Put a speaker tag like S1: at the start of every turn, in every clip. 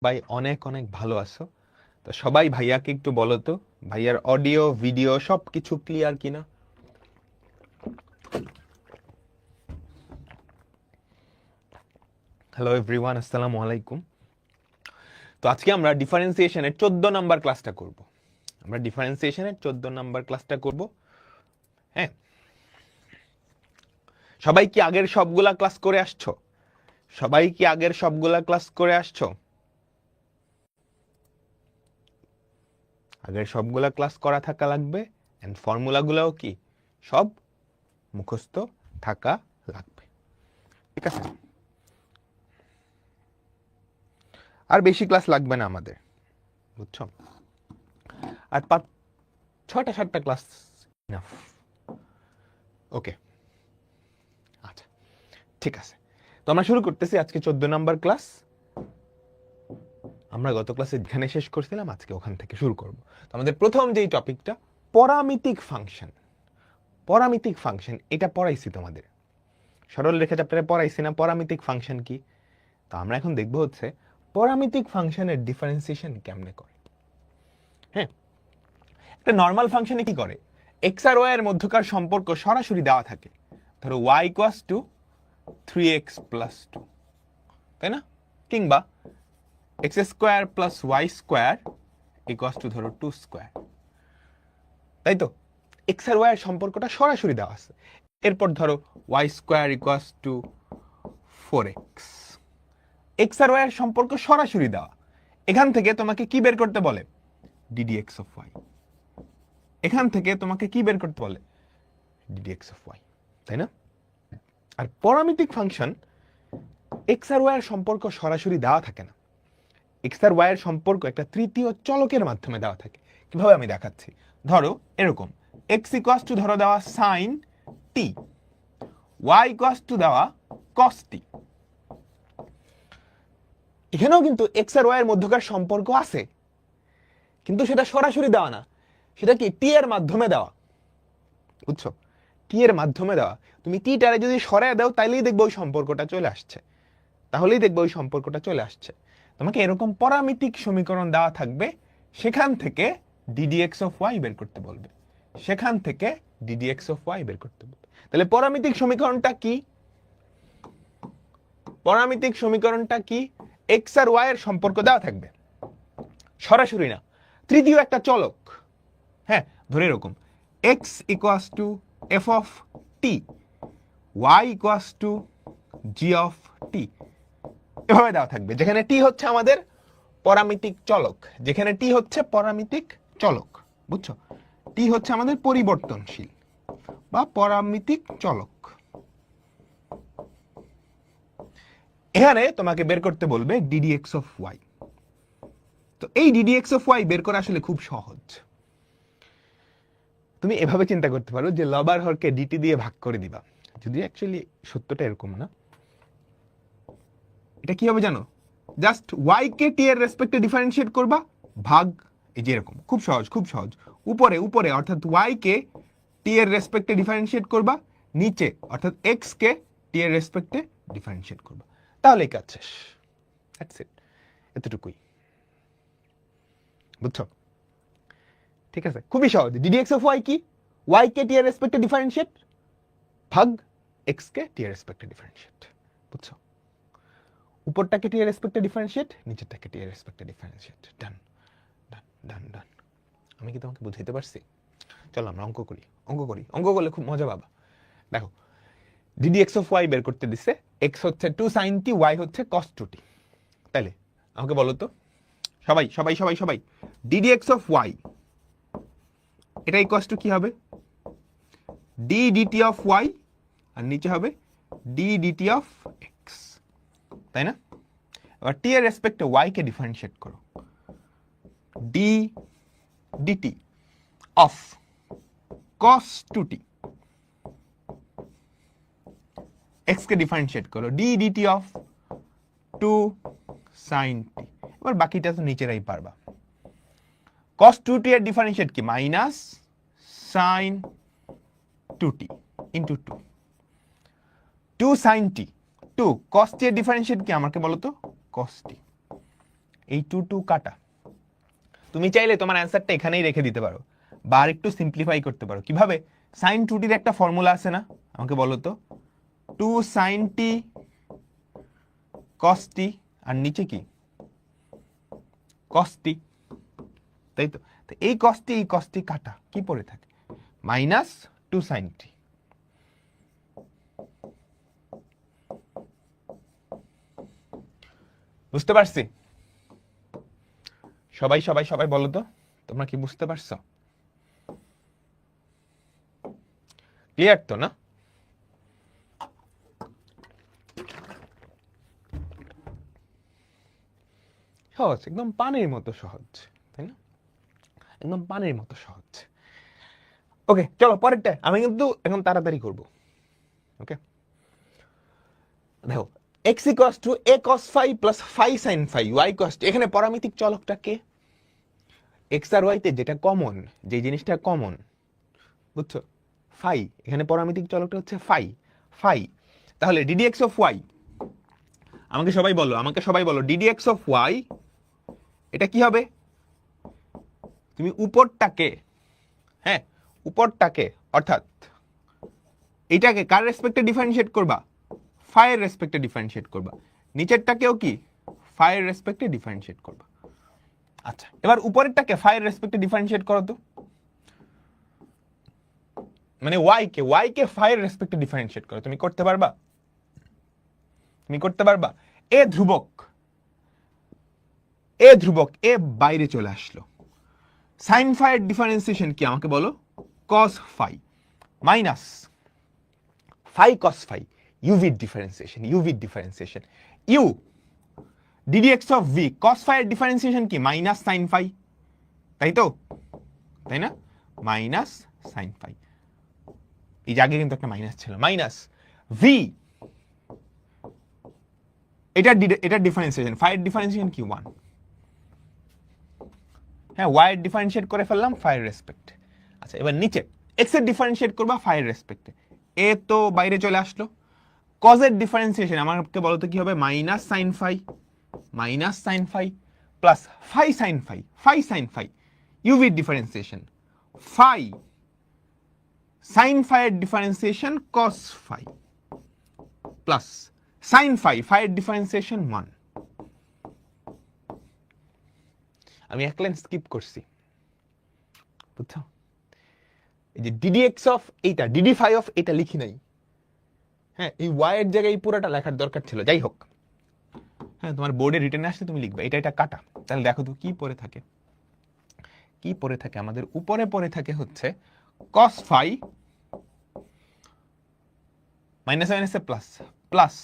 S1: ভাই অনেক অনেক ভালো আছো। তো সবাই ভাইয়াকে একটু বলো তো, ভাইয়ার অডিও ভিডিও সবকিছু ক্লিয়ার কিনা। হ্যালো এভরিওয়ান, আসসালামু আলাইকুম। তো আজকে আমরা ডিফারেন্সিয়েশনের 14 নাম্বার ক্লাসটা করব। আমরা ডিফারেন্সিয়েশনের 14 নাম্বার ক্লাসটা করব। হ্যাঁ, সবাই কি আগের সবগুলা ক্লাস করে আসছো? সবাই কি আগের সবগুলা ক্লাস করে আসছো? আগের সবগুলা ক্লাস করা থাকা লাগবে, এন্ড ফর্মুলাগুলোও কি সব মুখস্থ থাকা লাগবে। ঠিক আছে, আর বেশি ক্লাস লাগবে না আমাদের, বুঝছো? আর 6টা-7টা ক্লাস ইনাফ। ওকে, আচ্ছা, ঠিক আছে। তো আমরা শুরু করতেছি আজকে 14 নাম্বার ক্লাস। আমরা গত ক্লাসে যেখানে শেষ করছিলাম আজকে ওখান থেকে শুরু করব। তো আমাদের প্রথম যেই টপিকটা পরামিতিক ফাংশন। পরামিতিক ফাংশন এটা পড়াইছি তোমাদের, সরল রেখা চ্যাপ্টারে পড়াইছি না পরামিতিক ফাংশন কি। তো আমরা এখন দেখব হচ্ছে পরামিতিক ফাংশনের ডিফারেন্সিয়েশন কেমনে করে। হ্যাঁ, একটা নর্মাল ফাংশনে কি করে, এক্স আর ওয়াই এর মধ্যকার সম্পর্ক সরাসরি দেওয়া থাকে। ধরো y equals two 3x plus 2, তাই না? কিংবা x square plus y square equals to ধরো 2 স্কোয়ার, তাই তো? এক্স আর ওয়াই এর সম্পর্কটা সরাসরি দেওয়া আছে। এরপর ধরো y square equals to 4x, x আর ওয়াই এর সম্পর্ক সরাসরি দেওয়া। এখান থেকে তোমাকে কি বের করতে বলে? ddx of y. এখান থেকে তোমাকে কি বের করতে বলে? ddx অফ ওয়াই, তাই না? আর পরামিতিক ফাংশন এক্স আর ওয়াই এর সম্পর্ক সরাসরি দেওয়া থাকে না। এক্স আর ওয়াই এর সম্পর্ক একটা তৃতীয় চলকের মাধ্যমে দেওয়া থাকে। কিভাবে আমি দেখাচ্ছি, ধরো এরকম এক্স ইকুয়ালস টু ধরো দেওয়া sine t, y equals to দেওয়া কস টি। এখানেও কিন্তু এক্স আর ওয়াই এর মধ্যকার সম্পর্ক আছে, কিন্তু সেটা সরাসরি দেওয়া না, সেটা কি টি এর মাধ্যমে দেওয়া, বুঝছো? টি এর মাধ্যমে দেওয়া। তুমি টি টারে যদি সরায় দাও তাইলেই দেখবে ওই সম্পর্কটা চলে আসছে, তাহলেই দেখবে ওই সম্পর্কটা চলে আসছে। তোমাকে এরকম পরামিতিক সমীকরণ দেওয়া থাকবে, সেখান থেকে ddx অফ y বের করতে বলবে, সেখান থেকে ddx অফ y বের করতে বলবে। তাহলে পরামিতিক সমীকরণটা কি? পরামিতিক সমীকরণটা কি? x আর y এর সম্পর্ক দেওয়া থাকবে, সরাসরি না, তৃতীয় একটা চলক। হ্যাঁ, ধরে এরকম x equals to f of t, y equals two g of t, এভাবে দেওয়া থাকবে, যেখানে টি হচ্ছে আমাদের পরামিতিক চলক, যেখানে টি হচ্ছে পরামিতিক চলক, বুঝছো? টি হচ্ছে আমাদের পরিবর্তনশীল বা পরামিতিক চলক। এখানে তোমাকে বের করতে বলবে ddx অফ y। তো এই ddx অফ y বের করা আসলে খুব সহজ। তুমি এভাবে চিন্তা করতে পারো যে লব আর হরকে dt দিয়ে ভাগ করে দিবা, যদি অ্যাকচুয়ালি সত্যটা এরকম না। এটা কি হবে জানো? জাস্ট y কে t এর রেসপেক্টে ডিফারেন্সিয়েট করবা, ভাগ, এই যে এরকম, খুব সহজ, খুব সহজ। উপরে উপরে অর্থাৎ y কে t এর রেসপেক্টে ডিফারেন্সিয়েট করবা, নিচে অর্থাৎ x কে t এর রেসপেক্টে ডিফারেন্সিয়েট করবা, তাহলেই কাজ শেষ। দ্যাটস ইট, এতটুকুই, বুঝছো? ঠিক আছে, খুবই সহজ। ddx অফ y কি? y কে t এর রেসপেক্টে ডিফারেন্সিয়েট, ভাগ x কে t এর রেসপেক্টে ডিফারেন্সিয়েট, বুঝছো? উপরটাকে টি এর রেসপেক্টে ডিফারেন্সিয়েট, নিচেরটাকে টি এর রেসপেক্টে ডিফারেন্সিয়েট। ডান ডান ডান ডান। আমি কি তোমাকে বুঝাইতে পারছি? চলো আমরা অঙ্ক করি, অঙ্ক করি, অঙ্ক করলে খুব মজা পাবা। দেখো, ddx অফ y বের করতে দিছে, x হচ্ছে 2 sin t, y হচ্ছে cos 2t। তাইলে আমাকে বলো তো, সবাই সবাই সবাই সবাই, ddx অফ y এটা ইকুয়ালস টু কি হবে? d dt অফ y, আর নিচে হবে d dt অফ x, তাই না? এবার টি এর রেসপেক্টে y কে ডিফারেন্সিয়েট করো, d dt of cos 2t, x K differentiate করো d dt of 2 sin t। এবার বাকিটা তো নিচেরাই পারবা। cos 2t এর ডিফারেন্সিয়েট কি? Minus sin 2t into 2, 2 sin t, 2 cos t এর ডিফারেন্সিয়েট কি আমাকে বলো তো? cos t এই 2 কাটা। তুমি চাইলে তোমার অ্যান্সারটা এখানেই রেখে দিতে পারো বা আর একটু সিম্পলিফাই করতে পারো। কিভাবে? sin 2t একটা ফর্মুলা আছে না, আমাকে বলো তো। 2 sin t cos t আর নিচে কি cos t, তাই তো? এই cos t কাটা কি পড়ে থাকে? -2 sin t। বুঝতে পারছি? সবাই সবাই সবাই বলো তো, তোমরা কি বুঝতে পারছো? ক্লিয়ার তো না? সহজ, একদম পানির মতো সহজ, তাই না? একদম পানির মতো সহজ। ওকে, চলো পরেরটা। আমি কিন্তু এখন তাড়াতাড়ি করব। ওকে, দেখো x equals to a cos phi plus phi sin phi y equals to, এখানে পরামিতিক চলকটা কে? x আর y তে যেটা কমন, যে জিনিসটা কমন, বুঝছো? ফাই। এখানে পরামিতিক চলকটা হচ্ছে ফাই। ফাই। তাহলে ddx of y, আমাকে সবাই বলো ddx of y এটা কি হবে? তুমি উপরটাকে, হ্যাঁ উপরটাকে, অর্থাৎ এটাকে কার রেসপেক্টে ডিফারেন্সিয়েট করবা? ফাইয়ের রেসপেক্টে ডিফারেন্সিয়েট করবা। নিচেরটাকেও কি ফাইয়ের রেসপেক্টে ডিফারেন্সিয়েট করবা। আচ্ছা, এবার উপরেরটাকে ফাইয়ের রেসপেক্টে ডিফারেন্সিয়েট করো তো। মানে y কে ফাইয়ের রেসপেক্টে ডিফারেন্সিয়েট করো। তুমি করতে পারবা? তুমি করতে পারবা? এ ধ্রুবক, এ বাইরে চলে আসলো। সাইন ফাইয়ের ডিফারেন্সিয়েশন কি আমাকে বলো? cos phi minus phi cos phi, uv differentiation u ddx of v cos phi এর ডিফারেন্সিয়েশন কি? মাইনাস sin phi, তাই তো? তাই না? Minus sin phi। এই জায়গায় কিন্তু একটা মাইনাস ছিল, মাইনাস v, এটা ডিফারেন্সিয়েশন, phi এর ডিফারেন্সিয়েশন কি? 1। হ্যাঁ, y এর ডিফারেন্সিয়েট করে ফেললাম phi এর রেসপেক্টে। আচ্ছা, এবার নিচে x এর ডিফারেন্সিয়েট করবা phi এর রেসপেক্টে। এ তো বাইরে চলে আসলো। cos এর ডিফারেন্সিয়েশন আমাকে বলো তো কি হবে? Minus sin phi plus phi sin phi uv differentiation, phi sin phi এর differentiation cos phi plus sin phi এর ডিফারেন্সিয়েশন 1। আমি এক লাইন স্কিপ করছি, বুঝছো? এই যে ddx অফ এইটা, dd phi অফ এটা লিখি নাই। হ্যাঁ, এই y এর জায়গায় এই পুরোটা লেখার দরকার ছিল। যাই হোক, হ্যাঁ তোমার বোর্ডে রিটেনে আসলে তুমি লিখবে এটা কাটা। তাহলে দেখো তো কি পড়ে থাকে। কি পড়ে থাকে আমাদের? উপরে পড়ে থাকে হচ্ছে cos phi মাইনাস মাইনাসে plus, plus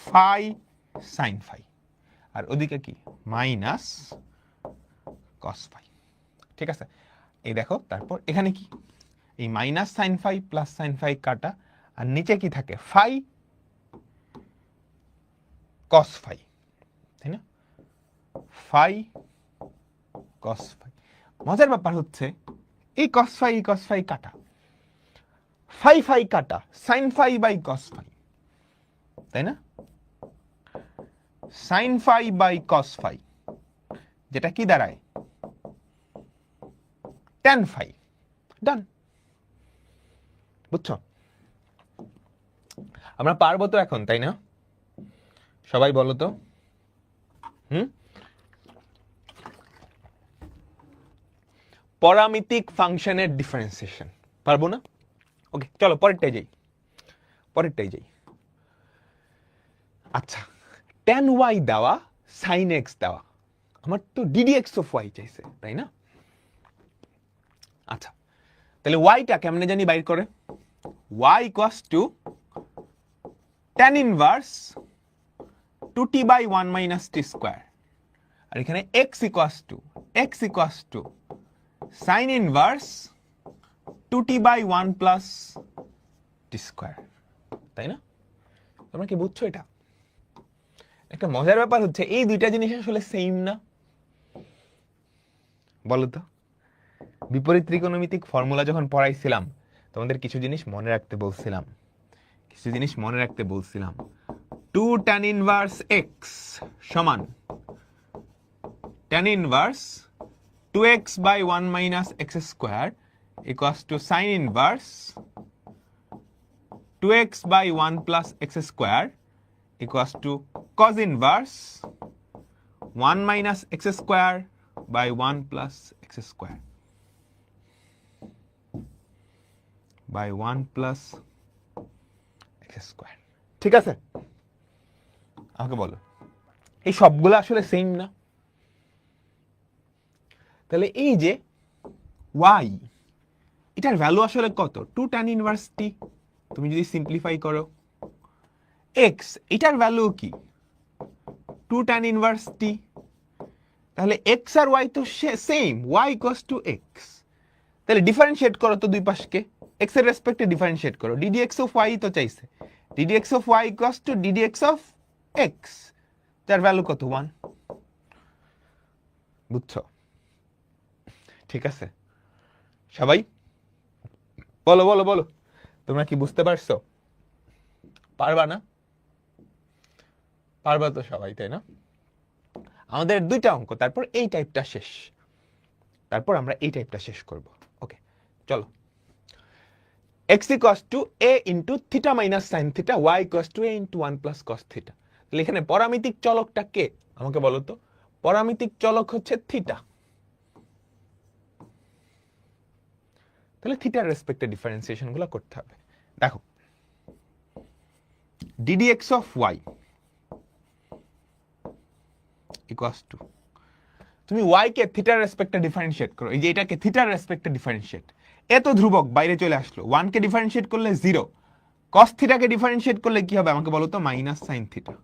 S1: phi sin phi, আর ওদিকে কি? Minus cos phi। ঠিক আছে, এই দেখো তারপর এখানে কি? এই minus sin phi plus sin phi কাটা, আর নিচে কি থাকে? phi cos phi, তাই না? phi cos phi। মজার ব্যাপার হচ্ছে এই cos phi কাটা, phi কাটা, sin phi by cos phi, তাই না? sin phi by cos phi, যেটা কি দাঁড়ায়? tan phi। ডান। বুঝছো? আমরা পারবো তো এখন, তাই না? সবাই বলো তো। পরামিতিক ফাংশনের ডিফারেন্সিয়েশন পারবো না? ওকে, চলো পরেরটাই যাই। আচ্ছা, tan y দেওয়া, sin x দেওয়া, আমার তো ddx of y চাইছে, তাই না? আচ্ছা, তাহলে y টা কেমনে জানি বাইর করে? y equals to tan inverse 2t by 1 minus t square, আর এখানে x equals to sin inverse 2t by 1 plus t square, তাই না? তোমরা কি বুঝছো? এটা একটা মজার ব্যাপার হচ্ছে এই দুইটা জিনিস আসলে সেম না। বলো তো, বিপরীত ত্রিকোণমিতিক ফর্মুলা যখন পড়াইছিলাম তোমাদের কিছু জিনিস মনে রাখতে বলছিলাম। 2 tan inverse x সমান tan inverse 2x by 1 minus x square equals to sin inverse 2x by 1 plus x square equals to cos inverse 1 minus x square by 1 plus x square by 1 plus x square. ঠিক আছে, আমাকে বলো এই সবগুলো আসলে same না? তাহলে এই যে y এটার ভ্যালু আসলে কত? 2 tan ইনভার্স t। তুমি যদি সিম্পলিফাই করো x এটার ভ্যালু কি? 2 tan ইনভার্স t। তাহলে x আর y তো same, y equals to x। তাহলে ডিফারেন্সিয়েট করো তো দুই পাশকে, x এর রেসপেক্টে ডিফারেন্সিয়েট করো। ddx অফ y তো চাইছে, ddx of y equals two ddx of x, তার ভ্যালু কত? 1। বুঝছো? ঠিক আছে সবাই, বলো বলো বলো, তোমরা কি বুঝতে পারছো? পারবা না? পারবা তো সবাই, তাই না? আমাদের দুইটা অঙ্ক, তারপর এই টাইপটা শেষ, তারপর আমরা এই টাইপটা শেষ করব। ওকে চলো, x equals to a into theta minus sin theta, y equals to a into 1 plus cos theta। তাহলে এখানে পরামিতিক চলকটা কে আমাকে বলো তো? পরামিতিক চলক হচ্ছে থিটা। তাহলে থিটার রেসপেক্টে ডিফারেন্সিয়েশন গুলো করতে হবে। দেখো ddx of y equals to, তুমি y কে থিটার রেসপেক্টে ডিফারেন্সিয়েট করো, এই যে এটাকে থিটার রেসপেক্টে ডিফারেন্সিয়েট, এত ধ্রুবক বাইরে চলে আসলো, 1 কে ডিফারেন্সিয়েট করলে 0, cos থিটাকে ডিফারেন্সিয়েট করলে কি হবে আমাকে বলো তো? Minus sin theta.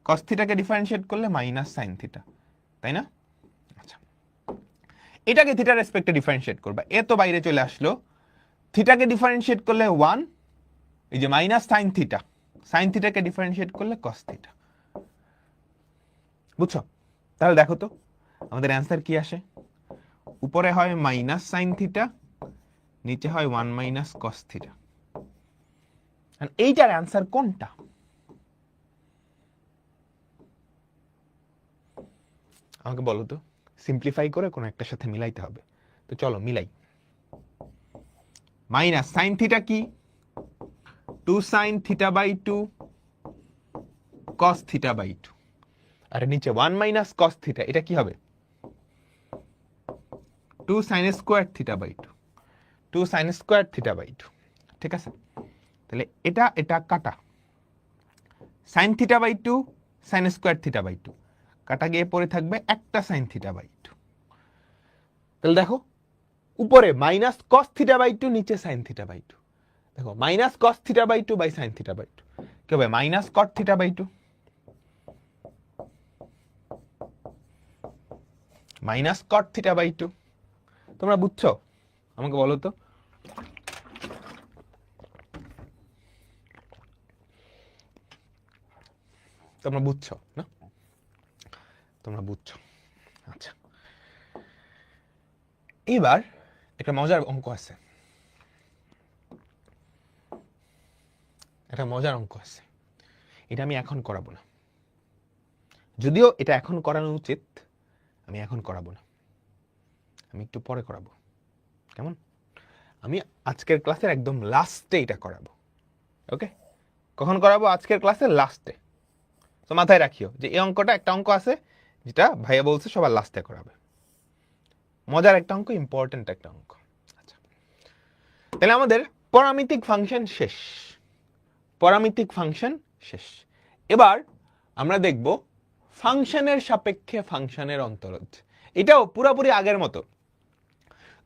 S1: cos থিটাকে ডিফারেন্সিয়েট করলে মাইনাস sin থিটা, তাই না? আচ্ছা, এটাকে থিটার রেসপেক্টে ডিফারেন্সিয়েট করবা, এত বাইরে চলে আসলো, থিটাকে ডিফারেন্সিয়েট করলে 1, এই যে মাইনাস sin থিটা, sin থিটাকে ডিফারেন্সিয়েট করলে cos থিটা। বুঝছো? তাহলে দেখো তো আমাদের অ্যান্সার কি আসে? উপরে হয় মাইনাস sin থিটা, নিচে হয় 1 মাইনাস cos থিটা। এইটার অ্যান্সার কোনটা? আমাকে বলো তো, সিম্পলিফাই করে কোনো একটা সাথে মিলাইতে হবে, তো চলো মিলাই। মাইনাস sin থিটা কি? 2 sin theta by 2 cos theta by 2, আর নিচে 1 মাইনাস cos থিটা, এটা কি হবে? 2 sin square theta by 2, 2 sin square theta by 2। ঠিক আছে, তাহলে এটা এটা কাটা, sin theta by 2 sin square theta by 2 কাটা গিয়ে পড়ে থাকবে একটা sin থিটা বাই 2। তাহলে দেখো উপরে মাইনাস cos থিটা বাই 2, নিচে sin থিটা বাই 2। দেখো minus cos theta by 2 by sin theta by 2 কি হবে? Minus cot theta by 2, minus cot theta by 2। তোমরা বুঝছো? আমাকে বলো তো। তোমরা বুঝছো না? তোমরা বুঝছো, আচ্ছা। এবার একটা মজার অঙ্ক আছে, একটা মজার অঙ্ক আছে, এটা আমি এখন করাবো না, যদিও এটা এখন করানো উচিত, আমি এখন করাবো না, আমি একটু পরে করাবো, কেমন? আমি আজকের ক্লাসের একদম লাস্টে এটা করাবো। ওকে, কখন করাবো? আজকের ক্লাসের লাস্টে। তো মাথায় রাখিও যে এই অঙ্কটা একটা অঙ্ক আছে যেটা ভাইয়া বলছে সবার লাস্টে করাবে, মজার একটা অঙ্ক, ইম্পর্টেন্ট একটা অঙ্ক। আচ্ছা, তাহলে আমাদের পরামিতিক ফাংশন শেষ, পরামিতিক ফাংশন শেষ। এবার আমরা দেখব ফাংশনের সাপেক্ষে ফাংশনের অন্তরজ। এটাও পুরোপুরি আগের মতো,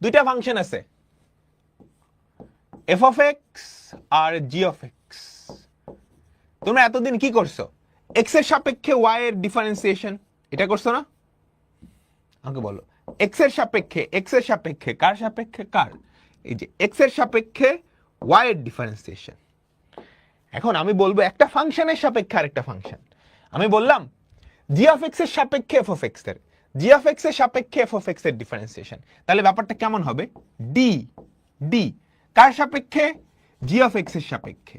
S1: দুইটা ফাংশন আছে, f of x R g of x। তোমরা এতদিন কি করছো? x এর সাপেক্ষে y এর ডিফারেন্সিয়েশন, এটা করছো না? আমাকে বলো, x এর সাপেক্ষে কার সাপেক্ষে কার? এই যে x এর সাপেক্ষে y এর ডিফারেন্সিয়েশন। এখন আমি বলবো একটা ফাংশনের সাপেক্ষে আরেকটা ফাংশন। আমি বললাম g of x এর সাপেক্ষে f of x এর, g of x এর সাপেক্ষে f of x এর ডিফারেন্সিয়েশন। তাহলে ব্যাপারটা কেমন হবে? d কার সাপেক্ষে? g of x এর সাপেক্ষে,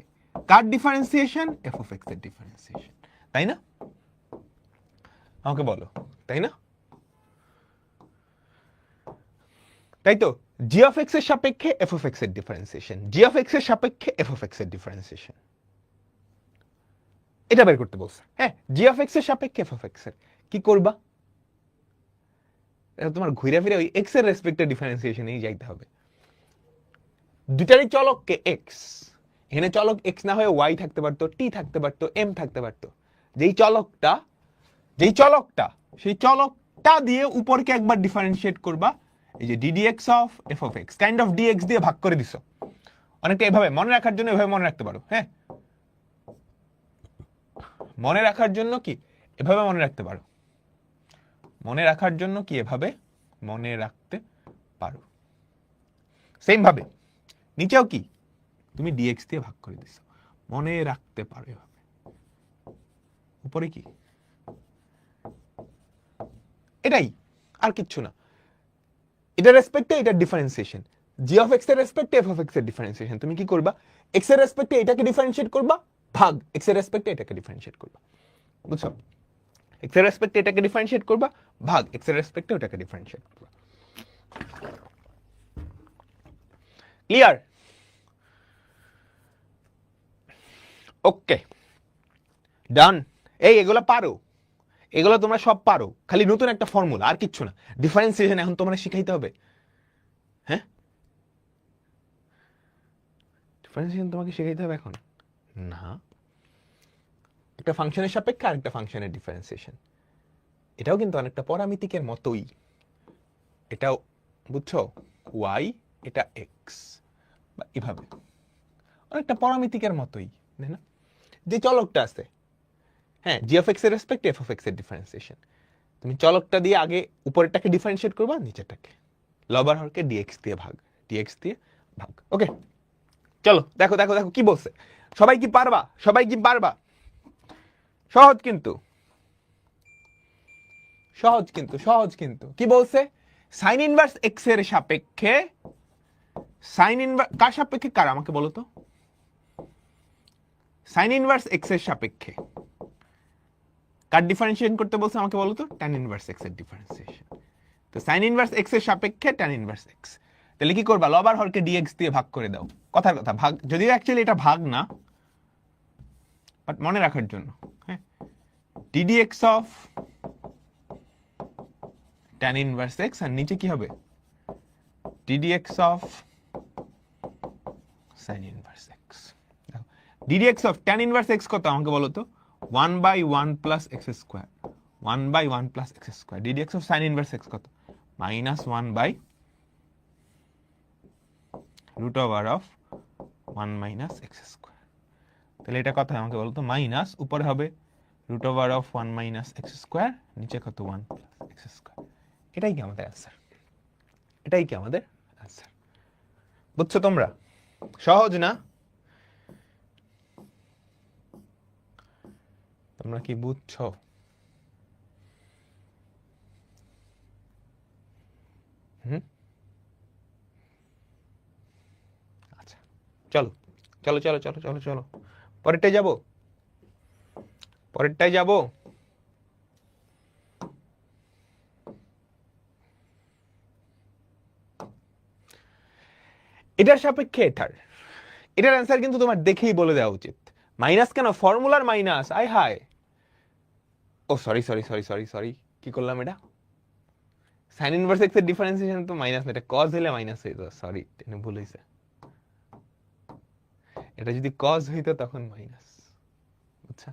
S1: কার ডিফারেন্সিয়েশন? f of x এর ডিফারেন্সিয়েশন, তাই না? আমাকে বলো, তাই না? তাই তো জি অফ এক্স এর সাপেক্ষে এফ অফ এক্স এর ডিফারেন্সিয়েশন, জি অফ এক্স এর সাপেক্ষে এফ অফ এক্স এর ডিফারেন্সিয়েশন, এটা বের করতে বলছে। হ্যাঁ, জি অফ এক্স এর সাপেক্ষে এফ অফ এক্স এর কি করবা, তোমার ঘুরে ফিরে ওই এক্স এর রেসপেক্টে ডিফারেন্সিয়েশনেই যাইতে হবে। দুটারই চলককে এক্স, এখানে চলক এক্স না হয়ে ওয়াই থাকতে পারতো, টি থাকতে পারতো, এম থাকতে পারতো। যেই চলকটা সেই চলকটা দিয়ে উপরকে একবার ডিফারেন্সিয়েট করবা, এই যে d d x of f of x kind of d x দিয়ে ভাগ করে দিছো। অনেকটা এভাবে মনে রাখার জন্য এভাবে মনে রাখতে পারো। হ্যাঁ, মনে রাখার জন্য কি এভাবে মনে রাখতে পারো, মনে রাখার জন্য কি এভাবে মনে রাখতে পারো। সেম ভাবে নিচেও কি তুমি ডিএক্স দিয়ে ভাগ করে দিছো, মনে রাখতে পারো এভাবে। উপরে কি এটাই, আর কিচ্ছু না। এটা রেসপেক্টে এটা ডিফারেন্সিয়েশন, জি অফ এক্স এর রেসপেক্টে এফ অফ এক্স এর ডিফারেন্সিয়েশন। তুমি কি করবা, এক্স এর রেসপেক্টে এটাকে ডিফারেন্সিয়েট করবা, ভাগ এক্স এর রেসপেক্টে এটাকে ডিফারেন্সিয়েট করবা। বুঝছো, এক্স এর রেসপেক্টে এটাকে ডিফারেন্সিয়েট করবা, ভাগ এক্স এর রেসপেক্টে ওটাকে ডিফারেন্সিয়েট করবা। ক্লিয়ার? ওকে, ডান। এই এগুলো পারো, এগুলো তোমরা সব পারো, খালি নতুন একটা ফর্মুলা, আর কিচ্ছু না। ডিফারেন্সিয়েশন এখন তোমরা শিখাইতে হবে। হ্যাঁ, ডিফারেন্সিয়েশন তোমাকে শিখাইতে হবে এখন না। একটা ফাংশনের সাপেক্ষে আরেকটা ফাংশনের ডিফারেন্সিয়েশন, এটাও কিন্তু অনেকটা পরামিতিকের মতোই। এটাও বুঝছো, ওয়াই এটা এক্স, বা এভাবে অনেকটা পরামিতিকের মতোই, তাই না? যে চলকটা আছে, হ্যাঁ, জি অফ এক্স এর রেসপেক্টে এফ অফ এক্স এর ডিফারেন্সিয়েশন, তুমি চলকটা দিয়ে আগে উপরেরটাকে ডিফারেন্সিয়েট করবা, নিচেরটাকে লবার হরকে ডিএক্স দিয়ে ভাগ, ডিএক্স দিয়ে ভাগ। ওকে, চলো দেখো দেখো দেখো কি বলছে। সবাই কি পারবা? সবাই কি পারবা? সহজ কিন্তু, সহজ কিন্তু, সহজ কিন্তু। কি বলছে, সাইন ইনভার্স এক্স এর সাপেক্ষে, সাইন ইনভার্স কার সাপেক্ষে, কার আমাকে বলো তো, সাইন ইনভার্স এক্স এর সাপেক্ষে কার ডিফারেন্সিয়েশন করতে বলছে আমাকে বলো তো, ট্যান ইনভার্স এক্স এর ডিফারেন্সিয়েশন। তো সাইন ইনভার্স এক্স এর সাপেক্ষে ট্যান ইনভার্স এক্স, তাহলে কি করবা, লবার হরকে ডিএক্স দিয়ে ভাগ করে দাও। কথার কথা, ভাগ যদিও অ্যাকচুয়ালি এটা ভাগ না, বাট মনে রাখার জন্য, হ্যাঁ, D D X of tan inverse X, আর নিচে কি হবে, ddx of sine inverse X. দেখো D D X of tan inverse X কত আমাকে বলো তো, 1/1 plus X square, 1/1 plus X square. D D X of sine inverse X কত, -1/√(1 মাইনাস এক্স স্কোয়ার। তাহলে এটা কথা আমাকে বলো তো, মাইনাস উপরে হবে √(1 মাইনাস এক্স স্কোয়ার, নিচে কত 1 প্লাস এক্স স্কোয়ার। এটাই কি আমাদের অ্যান্সার, এটাই কি আমাদের অ্যান্সার। বুঝছো তোমরা? সহজ না? তোমরা কি বুঝছো? আচ্ছা, চলো চলো চলো চলো চলো চলো পরেরটাই যাবো, পরেরটাই যাবো। এটার সাপেক্ষে এটার, এটার অ্যান্সার কিন্তু তোমার দেখেই বলে দেওয়া উচিত। মাইনাস কেন, ফর্মুলার মাইনাস, আয় হায়। Oh sorry sorry sorry sorry sorry, কি করলাম এটা, সাইন ইনভার্স এক্স এর ডিফারেন্সিয়েশন তো মাইনাস না, এটা কজ হলে মাইনাস হইতো, সরি এটা ভুল হইছে। এটা যদি কজ হইতো তখন মাইনাস, আচ্ছা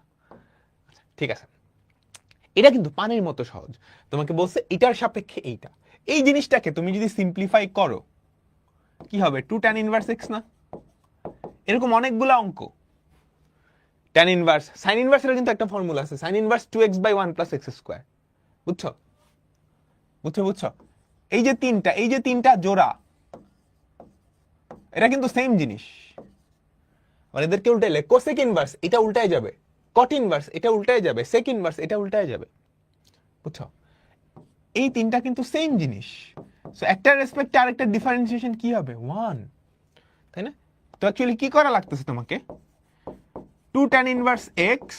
S1: ঠিক আছে। এটা কিন্তু পানির মতো সহজ। তোমাকে বলছে এটার সাপেক্ষে এইটা, এই জিনিসটাকে তুমি যদি সিম্পলিফাই করো কি হবে, 2 tan ইনভার্স এক্স না? এরকম অনেকগুলো অঙ্ক, tan ইনভার্স, সাইন ইনভার্সের কিন্তু একটা ফর্মুলা আছে, sign inverse 2x/1 plus X square. বুঝছো বুঝছো বুঝছো? এই যে তিনটা জোড়া, এটা কিন্তু সেম জিনিস। মানে এদেরকে উল্টাইলে কোসেক ইনভার্স এটা উল্টায় যাবে, কট ইনভার্স এটা উল্টায় যাবে, সেক ইনভার্স এটা উল্টায় যাবে। বুঝছো? এই তিনটা কিন্তু সেম জিনিস। সো একটা রেসপেক্টে আরেকটা ডিফারেন্সিয়েশন কি হবে, 1, তাই না? তো অ্যাকচুয়ালি কি করা লাগতেছে তোমাকে, 2 tan ইনভার্স এক্স,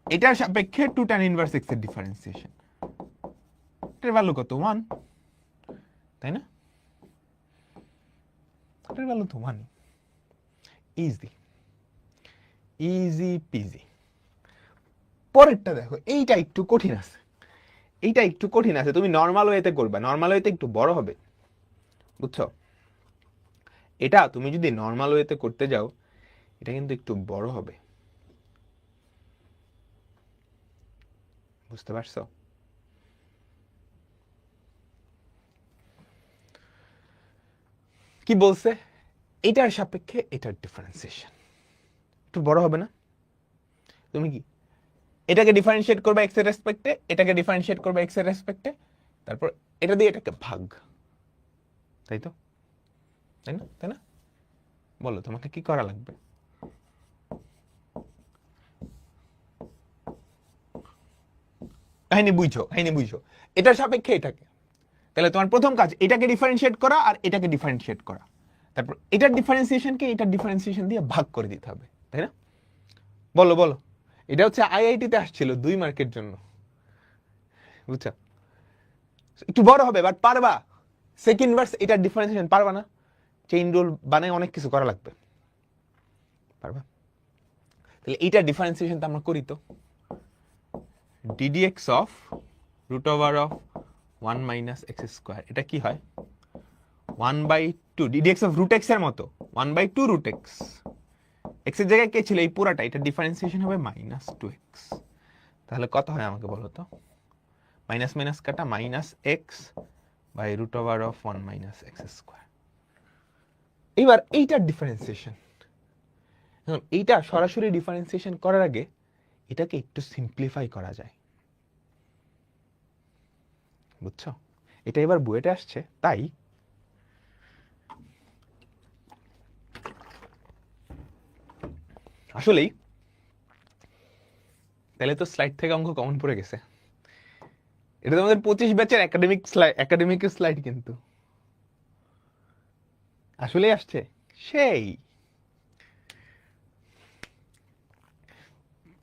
S1: এটার সাপেক্ষে 2 tan ইনভার্স এক্স এর ডিফারেন্সিয়েশন, এটার ভ্যালু কত, 1, তাই না? এটার ভ্যালু তো 1, ইজি ইজি পিজি। পরেরটা দেখো, এইটা একটু কঠিন আছে, এইটা একটু কঠিন আছে, তুমি নর্মাল ওয়েতে করবা, নর্মাল ওয়েতে একটু বড় হবে, বুঝছো? এটা তুমি যদি নর্মাল ওয়েতে করতে যাও এটা কিন্তু একটু বড় হবে, বুঝতে পারছো? কি বলছে, এটার সাপেক্ষে এটার ডিফারেন্সিয়েশন একটু বড় হবে না? তুমি কি এটাকে ডিফারেন্সিয়েট করবে এক্স এর রেসপেক্টে, এটাকে ডিফারেন্সিয়েট করবে এক্স এর রেসপেক্টে, তারপর এটা দিয়ে এটাকে ভাগ, তাই তো? তাই না, তাই না? বলো তোমাকে কি করা লাগবে? কাহিনী বুঝছো, কাহিনী বুঝছো, এটার সাপেক্ষে এটাকে, তাহলে তোমার প্রথম কাজ এটাকে ডিফারেন্সিয়েট করা আর এটাকে ডিফারেন্সিয়েট করা, তারপর এটার ডিফারেন্সিয়েশনকে এটার ডিফারেন্সিয়েশন দিয়ে ভাগ করে দিতে হবে, তাই না? বলো বলো, এটা হচ্ছে আইআইটিতে আসছিল 2 মার্কের জন্য, বুঝছো? একটু বড় হবে বাট পারবা, সেকেন্ড ভার্স এটার ডিফারেন্সিয়েশন পারবা না, চেইন রুল বানায় অনেক কিছু করা লাগবে, পারবা? তাহলে এইটার ডিফারেন্সিয়েশন তো আমরা করি তো, ddx of root over of 1 minus x square, এটা কি হয় 1/2, ddx অফ রুট এক্স এর মতো 1/2 রুট এক্স, এক্স এর জায়গায় কে ছিল এই পুরাটা, এটা ডিফারেন্সিয়েশন হবে -2x, তাহলে কত হয় আমাকে বলো তো, মাইনাস মাইনাস কাটা minus x by root over of 1 minus x square. এবার এইটার ডিফারেন্সিয়েশন, এইটা সরাসরি ডিফারেন্সিয়েশন করার আগে এটাকে একটু সিম্পলিফাই করা যায়, বুঝছো? এটা এবার বুয়েটে আসছে, তাই আসলেই তাহলে তো স্লাইড থেকে অঙ্ক কমন পড়ে গেছে, এটা তোমাদের 25 ব্যাচের একাডেমিক স্লাইড, কিন্তু আসলেই আসছে, সেই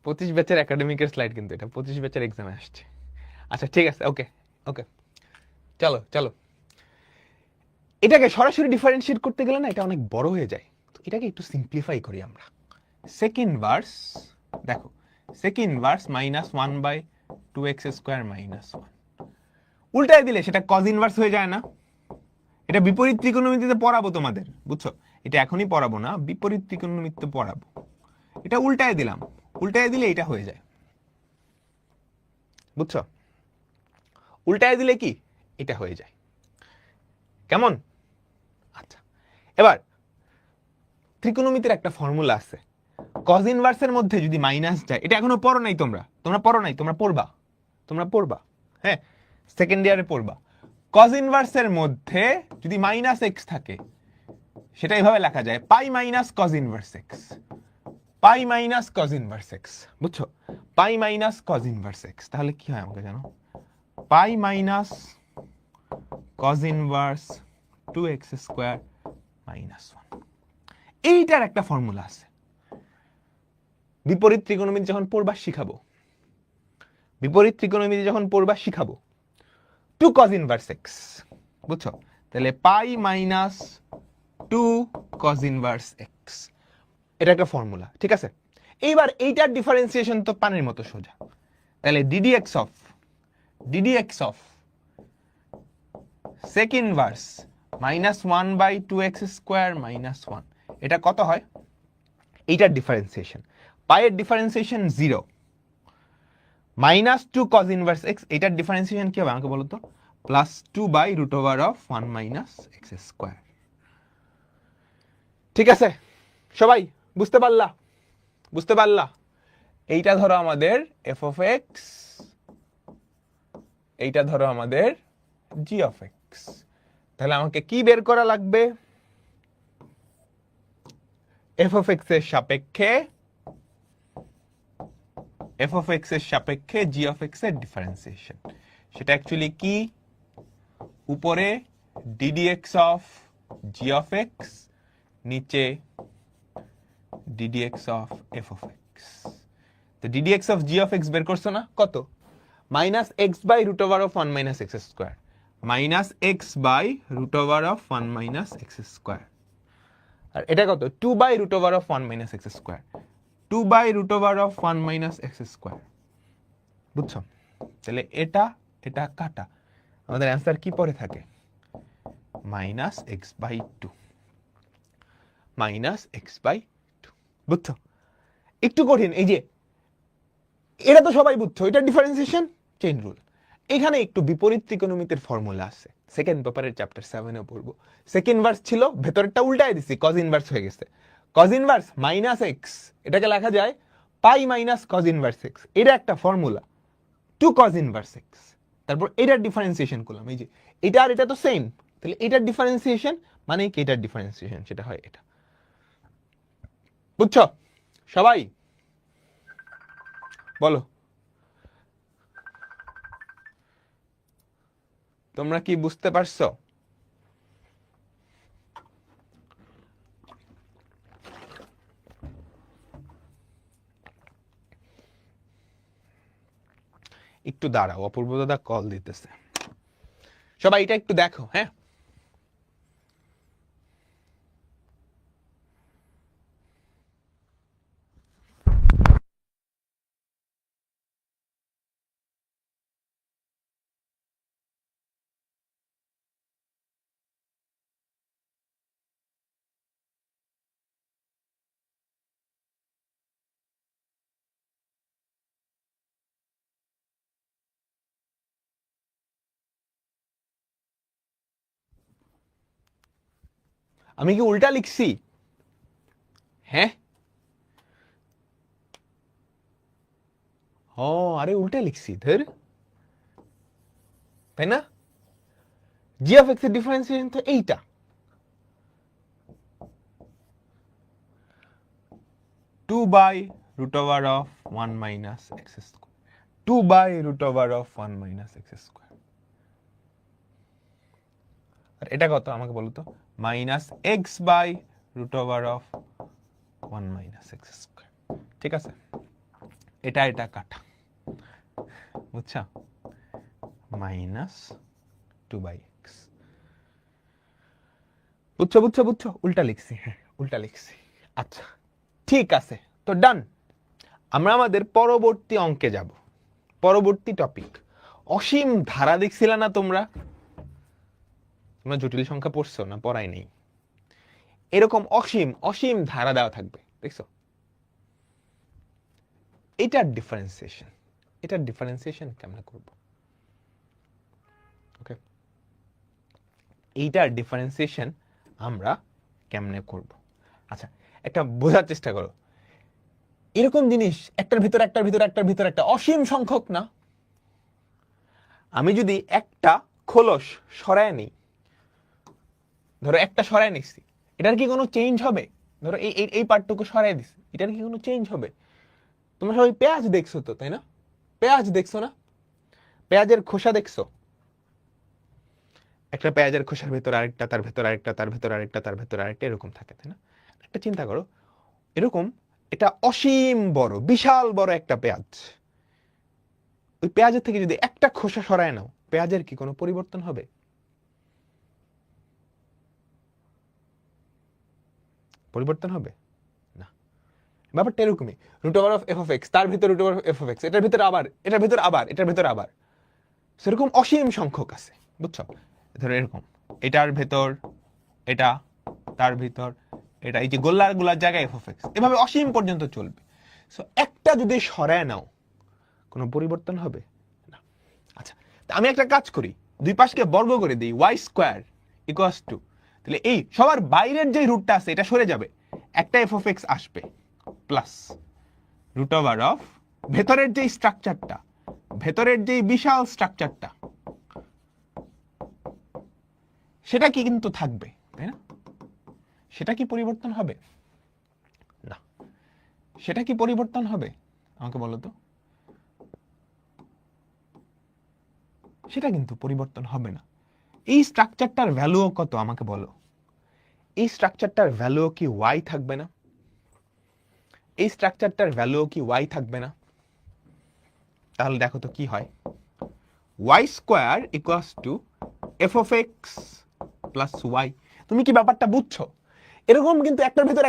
S1: 25 ব্যাচের একাডেমিকের স্লাইড, কিন্তু এটা 25 ব্যাচের এক্সামে আসছে। আচ্ছা ঠিক আছে, ওকে ওকে, চলো চলো, এটাকে সরাসরি ডিফারেন্সিয়েট করতে গেলে না এটা অনেক বড় হয়ে যায়, তো এটাকে একটু সিম্পলিফাই করি আমরা। সেকেন্ড ভার্স, দেখো সেকেন্ড ভার্স -1/2x স্কোয়ার -1, উল্টায় দিলে সেটা কজ ইনভার্স হয়ে যায় না? এটা বিপরীত ত্রিকোণমিতিতে পড়াবো তোমাদের, বুঝছো? এটা এখনই পড়াবো না, বিপরীত ত্রিকোণমিতিতে পড়াবো। এটা উল্টায় দিলাম, উল্টায় দিলে এটা হয়ে যায়, বুঝছো? উল্টায় দিলে কি এটা হয়ে যায়, কেমন? আচ্ছা, এবার ত্রিকোণমিতির একটা ফর্মুলা আছে, কজ ইনভার্সের মধ্যে যদি মাইনাস যায়, এটা এখনো পড়ো নাই তোমরা, পড়ো নাই, তোমরা পড়বা, হ্যাঁ সেকেন্ড ইয়ারে পড়বা। কজ ইনভার্সের মধ্যে যদি -x থাকে সেটা এইভাবে লেখা যায় pi minus cos inverse X, pi minus cos inverse X, বুঝছো? Pi minus cos inverse X, তাহলে কি হয় আমাকে জানো, pi minus cos inverse 2x square -1, এইটার একটা ফর্মুলা আছে, বিপরীত ত্রিকোণমিতি যখন পড়বা শিখাবো, বিপরীত ত্রিকোণমিতি যখন পড়বা শিখাবো, 2 cos ইনভার্স x, বুঝছো? তাহলে পাই মাইনাস 2 cos ইনভার্স x, এটা একটা ফর্মুলা, ঠিক আছে? এইবার এইটার ডিফারেন্সিয়েশন তো পানির মতো সোজা, তাহলে ddx of sec inverse -1/2x square -1, এটা কত হয়? এইটার ডিফারেন্সিয়েশন, পাইয়ের ডিফারেন্সিয়েশন 0, -2 cos ইনভার্স x, এটার ডিফারেন্সিয়েশন কি হবে আমাকে বলো তো, +2/√1 মাইনাস এক্স স্কোয়ার। ঠিক আছে সবাই, বুঝতে পারলা? এইটা ধরো আমাদের f of x, এইটা ধরো আমাদের g of x, তাহলে আমাকে কি বের করা লাগবে, f of x এর সাপেক্ষে g of x এর ডিফারেন্সিয়েশন, সেটা অ্যাকচুয়ালি কি, উপরে ddx of g of x, নিচে ddx of f of x, তো ddx of g of x বের করছো না, কত, -x/√1 minus x square, -x/√1 minus x square, আর এটা কত 2/√1 - x স্কয়ার, 2/√1 - x স্কয়ার। বুঝছো? তাহলে এটা এটা কাটা, আমাদের অ্যান্সার কি পরে থাকে -x/2, -x/2। বুঝছো? একটু কঠিন, এই যে এটা তো সবাই বুঝছো, এটা ডিফারেন্সিয়েশন চেইন রুল। এখানে একটু বিপরীত ত্রিকোণমিতির ফর্মুলা আছে, সেকেন্ড পেপারের চ্যাপ্টার 7-এ পড়বো। সেকেন্ড ভার্স ছিল, ভেতরটা উল্টায় দিছি, কজ ইনভার্স হয়ে গেছে। কজ ইনভার্স -x, এটাকে লেখা যায় pi minus cos inverse x, এটা একটা ফর্মুলা, 2 কজ ইনভার্স x। তারপর এটার ডিফারেন্সিয়েশন করলাম, এই যে এটা আর এটা তো সেম, তাহলে এটার ডিফারেন্সিয়েশন মানে কি, এটার ডিফারেন্সিয়েশন সেটা হয় এটা। বুঝছো সবাই? বলো তোমরা কি বুঝতে পারছো? একটু দাঁড়াও, অপূর্ব দাদা কল দিতেছে, সবাই এটা একটু দেখো। হ্যাঁ, আমি কি উল্টা লিখছি? হ্যাঁ, ও আরে উল্টা লিখছি ধর, তাই না? জি অফ এক্স এর ডিফারেন্সিয়েশন তো এইটা, two by root over of 1 minus x square, 2/√1 - x square. আর এটা কত আমাকে বলো তো, -x/√1 - x স্কোয়ার। ঠিক আছে, এটা এটা কাটা, বুঝছা, -2/x। বুঝছো বুঝছো বুঝছো? উল্টা লিখছি, হ্যাঁ উল্টা লিখছি। আচ্ছা ঠিক আছে, তো ডান। আমরা আমাদের পরবর্তী অঙ্কে যাব, পরবর্তী টপিক। অসীম ধারা দেখছিল না তোমরা? তোমরা জটিল সংখ্যা পড়ছো না পড়াই নেই? এরকম অসীম অসীম ধারা দেওয়া থাকবে, দেখছো? এটার ডিফারেন্সিয়েশন, এটার ডিফারেন্সিয়েশন কেমনে করব? ওকে, এইটার ডিফারেন্সিয়েশন আমরা কেমনে করব? আচ্ছা একটা বোঝার চেষ্টা করো, এরকম জিনিস একটার ভিতর একটার ভিতর একটার ভিতর একটা অসীম সংখ্যক না? আমি যদি একটা খোলস সরায় নিই, ধরো একটা সরায় নিচ্ছি, এটার কি কোনো চেঞ্জ হবে? ধরো এই এই পার্টটুকু সরাই দিছি, এটার কি কোনো চেঞ্জ হবে? তোমরা সবাই পেঁয়াজ দেখছো তো, তাই না? পেঁয়াজ দেখছো না? পেঁয়াজের খোসা দেখছো? একটা পেঁয়াজের খোসার ভেতর আরেকটা, তার ভেতর আরেকটা, তার ভেতর আরেকটা, তার ভেতর আরেকটা, এরকম থাকে, তাই না? একটা চিন্তা করো, এরকম এটা অসীম বড়, বিশাল বড় একটা পেঁয়াজ, ওই পেঁয়াজের থেকে যদি একটা খোসা সরায় নাও, পেঁয়াজের কি কোনো পরিবর্তন হবে? পরিবর্তন হবে না। ব্যাপারটা এরকমই, √f(x), তার ভিতর √f(x), এটার ভিতর আবার, এটার ভিতর আবার, এটার ভিতর আবার, সেরকম অসীম সংখ্যক আছে। বুঝছো? ধরো এরকম, এটার ভেতর এটা, তার ভিতর এটা, এই যে গোল্লার গোলার জায়গায় f(x), এভাবে অসীম পর্যন্ত চলবে। সো একটা যদি সরায় নাও, কোনো পরিবর্তন হবে না। আচ্ছা, আমি একটা কাজ করি, দুই পাশকে বর্গ করে দিই, y² = তাহলে এই সবার বাইরের যে রুটটা আছে এটা সরে যাবে, একটা f(x) আসবে, প্লাস √, ভেতরের যে স্ট্রাকচারটা, ভেতরের যে বিশাল স্ট্রাকচারটা, সেটা কি কিন্তু থাকবে, তাই না? সেটা কি পরিবর্তন হবে না? সেটা কি পরিবর্তন হবে আমাকে বলো তো? সেটা কিন্তু পরিবর্তন হবে না। এই স্ট্রাকচারটার ভ্যালুও কত আমাকে বলো? এই স্ট্রাকচারটার ভ্যালুও কি y থাকবে না? এই স্ট্রাকচারটার ভ্যালুও কি y থাকবে না? তাহলে দেখো তো কি হয়, y² = f(x + y)। তুমি কি ব্যাপারটা বুঝছো? এরকম কিন্তু একটার ভিতর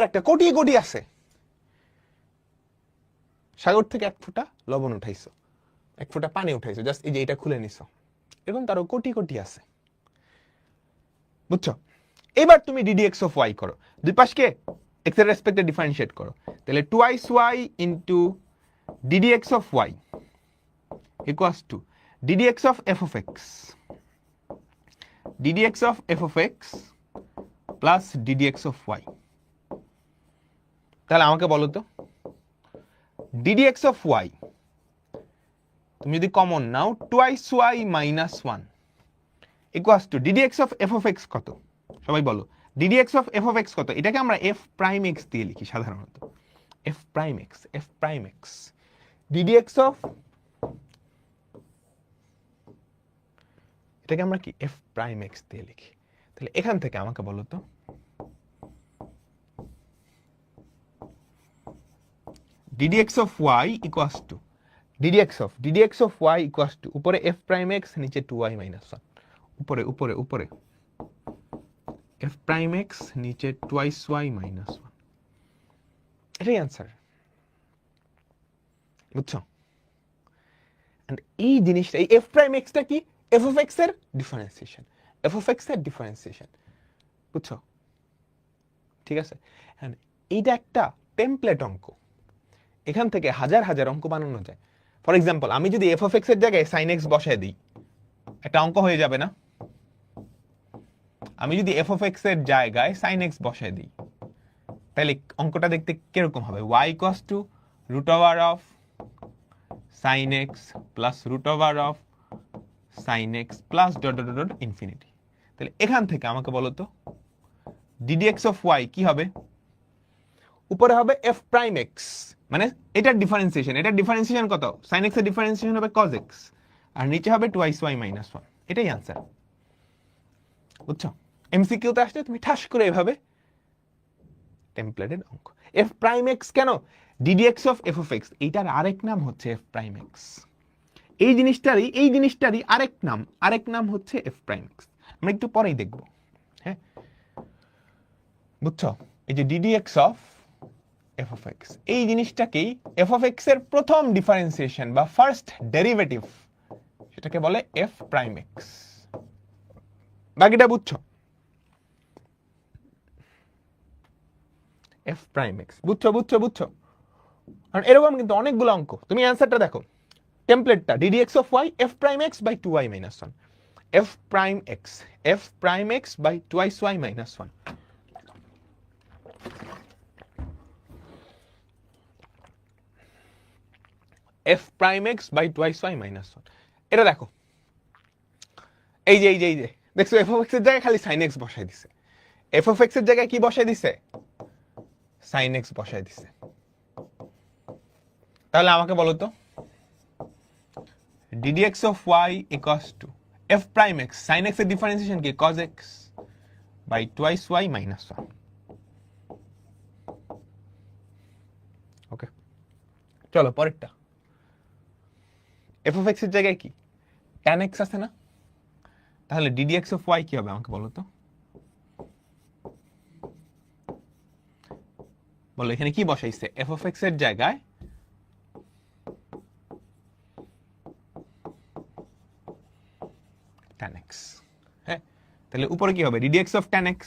S1: একটা কোটি কোটি আছে। সাগর থেকে এক ফোঁটা লবণ উঠাইছো, এক ফোঁটা পানি উঠাইছো, জাস্ট এই যে এটা খুলে নিছো, এরকম তারও কোটি কোটি আছে, বুঝছো? এবার তুমি ডিডিএক্স অফ ওয়াই করো, দুই পাশকে এক্স এর রেসপেক্টে ডিফারেন্সিয়েট করো, তাহলে twice y into d d x of y equals to d d x of f of x, d d x of f of x plus d d x of y. তাহলে আমাকে বলো তো ডিডিএক্স অফ ওয়াই তুমি যদি কমন নাও twice Y minus one equals to d d x of f of x কত? সবাই বলো d d x of f of x কত? এটাকে আমরা এফ প্রাইম এক্স দিয়ে লিখি সাধারণত, f prime x d d x of, এটাকে আমরা কি এফ প্রাইম এক্স দিয়ে লিখি। তাহলে এখান থেকে আমাকে বলো তো d d x of y equals to d d x of y equals to উপরে এফ প্রাইম এক্স নিচে 2y মাইনাস 1, উপরে উপরে উপরে এফ প্রাইম এক্স নিচে টুয়াইস ওয়াই মাইনাস 1, এটাই অ্যান্সার, বুঝছো? এন্ড এই জিনিসটা, এই এফ প্রাইম এক্সটা কি এফ অফ এক্স এর ডিফারেন্সিয়েশন, এফ অফ এক্স এর ডিফারেন্সিয়েশন, বুঝছো? ঠিক আছে, এন্ড এইটা একটা টেমপ্লেট অঙ্ক, এখান থেকে হাজার হাজার অঙ্ক বানানো যায়। ফর এক্সাম্পল আমি যদি এফ অফ এক্স এর জায়গায় সাইন এক্স বসায় দিই, একটা অঙ্ক হয়ে যাবে না? আমি যদি এফ অফ এক্স এর জায়গায় সাইন এক্স বসায় দিই, তাহলে অঙ্কটা দেখতে কিরকম হবে? y equals to root over of sine x plus root over of sine x plus dot dot dot infinity. তাহলে এখান থেকে আমাকে বলো তো ডিডিএক্স অফ ওয়াই কি হবে? উপরে হবে এফ প্রাইম এক্স, মানে এটার ডিফারেন্সিয়েশন কত? সাইন এক্স এর ডিফারেন্সিয়েশন হবে কজ এক্স, আর নিচে হবে টুয়াইস ওয়াই মাইনাস 1, এটাই আনসার, বুঝছো? এমসিকিউতে আসলে তুমি ঠাস করে এভাবে টেমপ্লেটেড অঙ্ক। এফ প্রাইম এক্স কেন? Ddx of f of x, এইটার আরেক নাম হচ্ছে এফ প্রাইম এক্স, এই জিনিসটারই আরেক নাম হচ্ছে এফ প্রাইম এক্স, আমরা একটু পরেই দেখব, হ্যাঁ, বুঝছো? এই যে d d x of f of x, এই জিনিসটাকেই এফ অফ এক্স এর প্রথম ডিফারেন্সিয়েশন বা ফার্স্ট ডেরিভেটিভ, সেটাকে বলে এফ প্রাইম এক্স। বাকিটা বুঝছো? এফ প্রাইম এক্স, বুঝছো? আর এরকম কিন্তু অনেকগুলো অঙ্ক, তুমি অ্যান্সারটা দেখো, টেমপ্লেটটা D D X of Y F prime X by 2y minus 1, F prime X by twice Y minus 1, F prime X by twice Y minus 1। এটা দেখো, এই যে দেখছো এফ অফ এক্স এর জায়গায় খালি সাইন এক্স বসাই দিছে, এফ অফ এক্স এর জায়গায় কি বসাই দিছে? সাইন এক্স বসাই দিছে। তাহলে আমাকে বলো তো d d x of y equals to f prime x, sine x এর ডিফারেন্সিয়েশন কি? Cos x by twice Y minus 1। Okay, চলো পরেরটা। এফ অফ এক্স এর জায়গায় কি tan এক্স আছে না? তাহলে ডিডিএক্স অফ ওয়াই কি হবে আমাকে বলো তো? বলো এখানে কি বসাইছে? এফ অফ এক্স এর জায়গায় tan x, হ্যাঁ, তাহলে উপরে কি হবে? Ddx of tan x,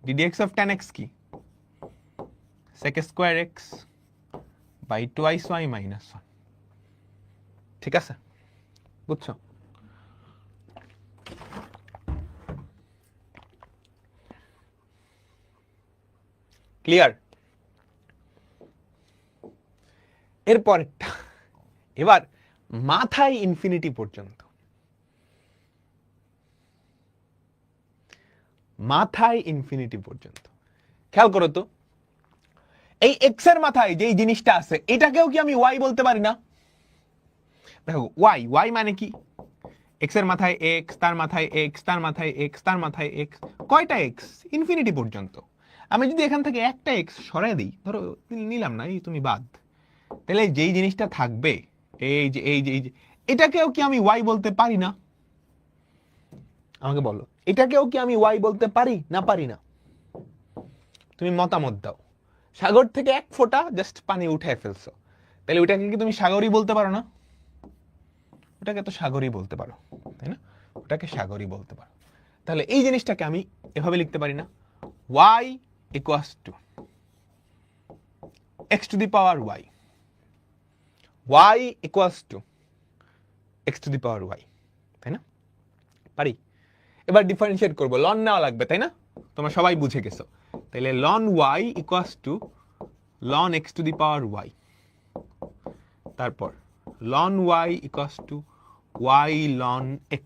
S1: d d x of tan x কি? sec square x by twice y minus 1, ঠিক আছে, বুঝছো? ক্লিয়ার? এরপরেরটা, এবার মাথায় ইনফিনিটি পর্যন্ত, খেয়াল করো তো, এই এক্স এর মাথায় যে জিনিসটা আছে এটাকেও কি আমি ওয়াই বলতে পারি না? দেখো ওয়াই মানে কি? এক্স এর মাথায় এক্স, তার মাথায় এক্স, তার মাথায় এক্স, তার মাথায় এক্স, কয়টা এক্স? ইনফিনিটি পর্যন্ত। আমি যদি এখান থেকে একটা এক্স সরাই দিই, ধরো নিলাম না, এই তুমি বাদ, তাহলে যেই জিনিসটা থাকবে এই যে এটাকেও কি আমি ওয়াই বলতে পারি না? আমাকে বলো, এটাকেও কি আমি ওয়াই বলতে পারি না? তুমি মতামত দাও। সাগর থেকে এক ফোঁটা জাস্ট পানি উঠায় ফেলছো, তাহলে ওটাকে কি তুমি সাগরই বলতে পারো না? ওটাকে তো সাগরই বলতে পারো, তাই না? ওটাকে সাগরই বলতে পারো। তাহলে এই জিনিসটাকে আমি এভাবে লিখতে পারি না, y equals to x to the power y, y equals to x to the power y, তাই না? পারি? এবার ডিফারেন্সিয়েট করবো, লন নেওয়া লাগবে, তাই না? তোমরা সবাই বুঝে গেছো। তাহলে ln y equals to ln x to the power y, তারপর ln y equals to y ln x।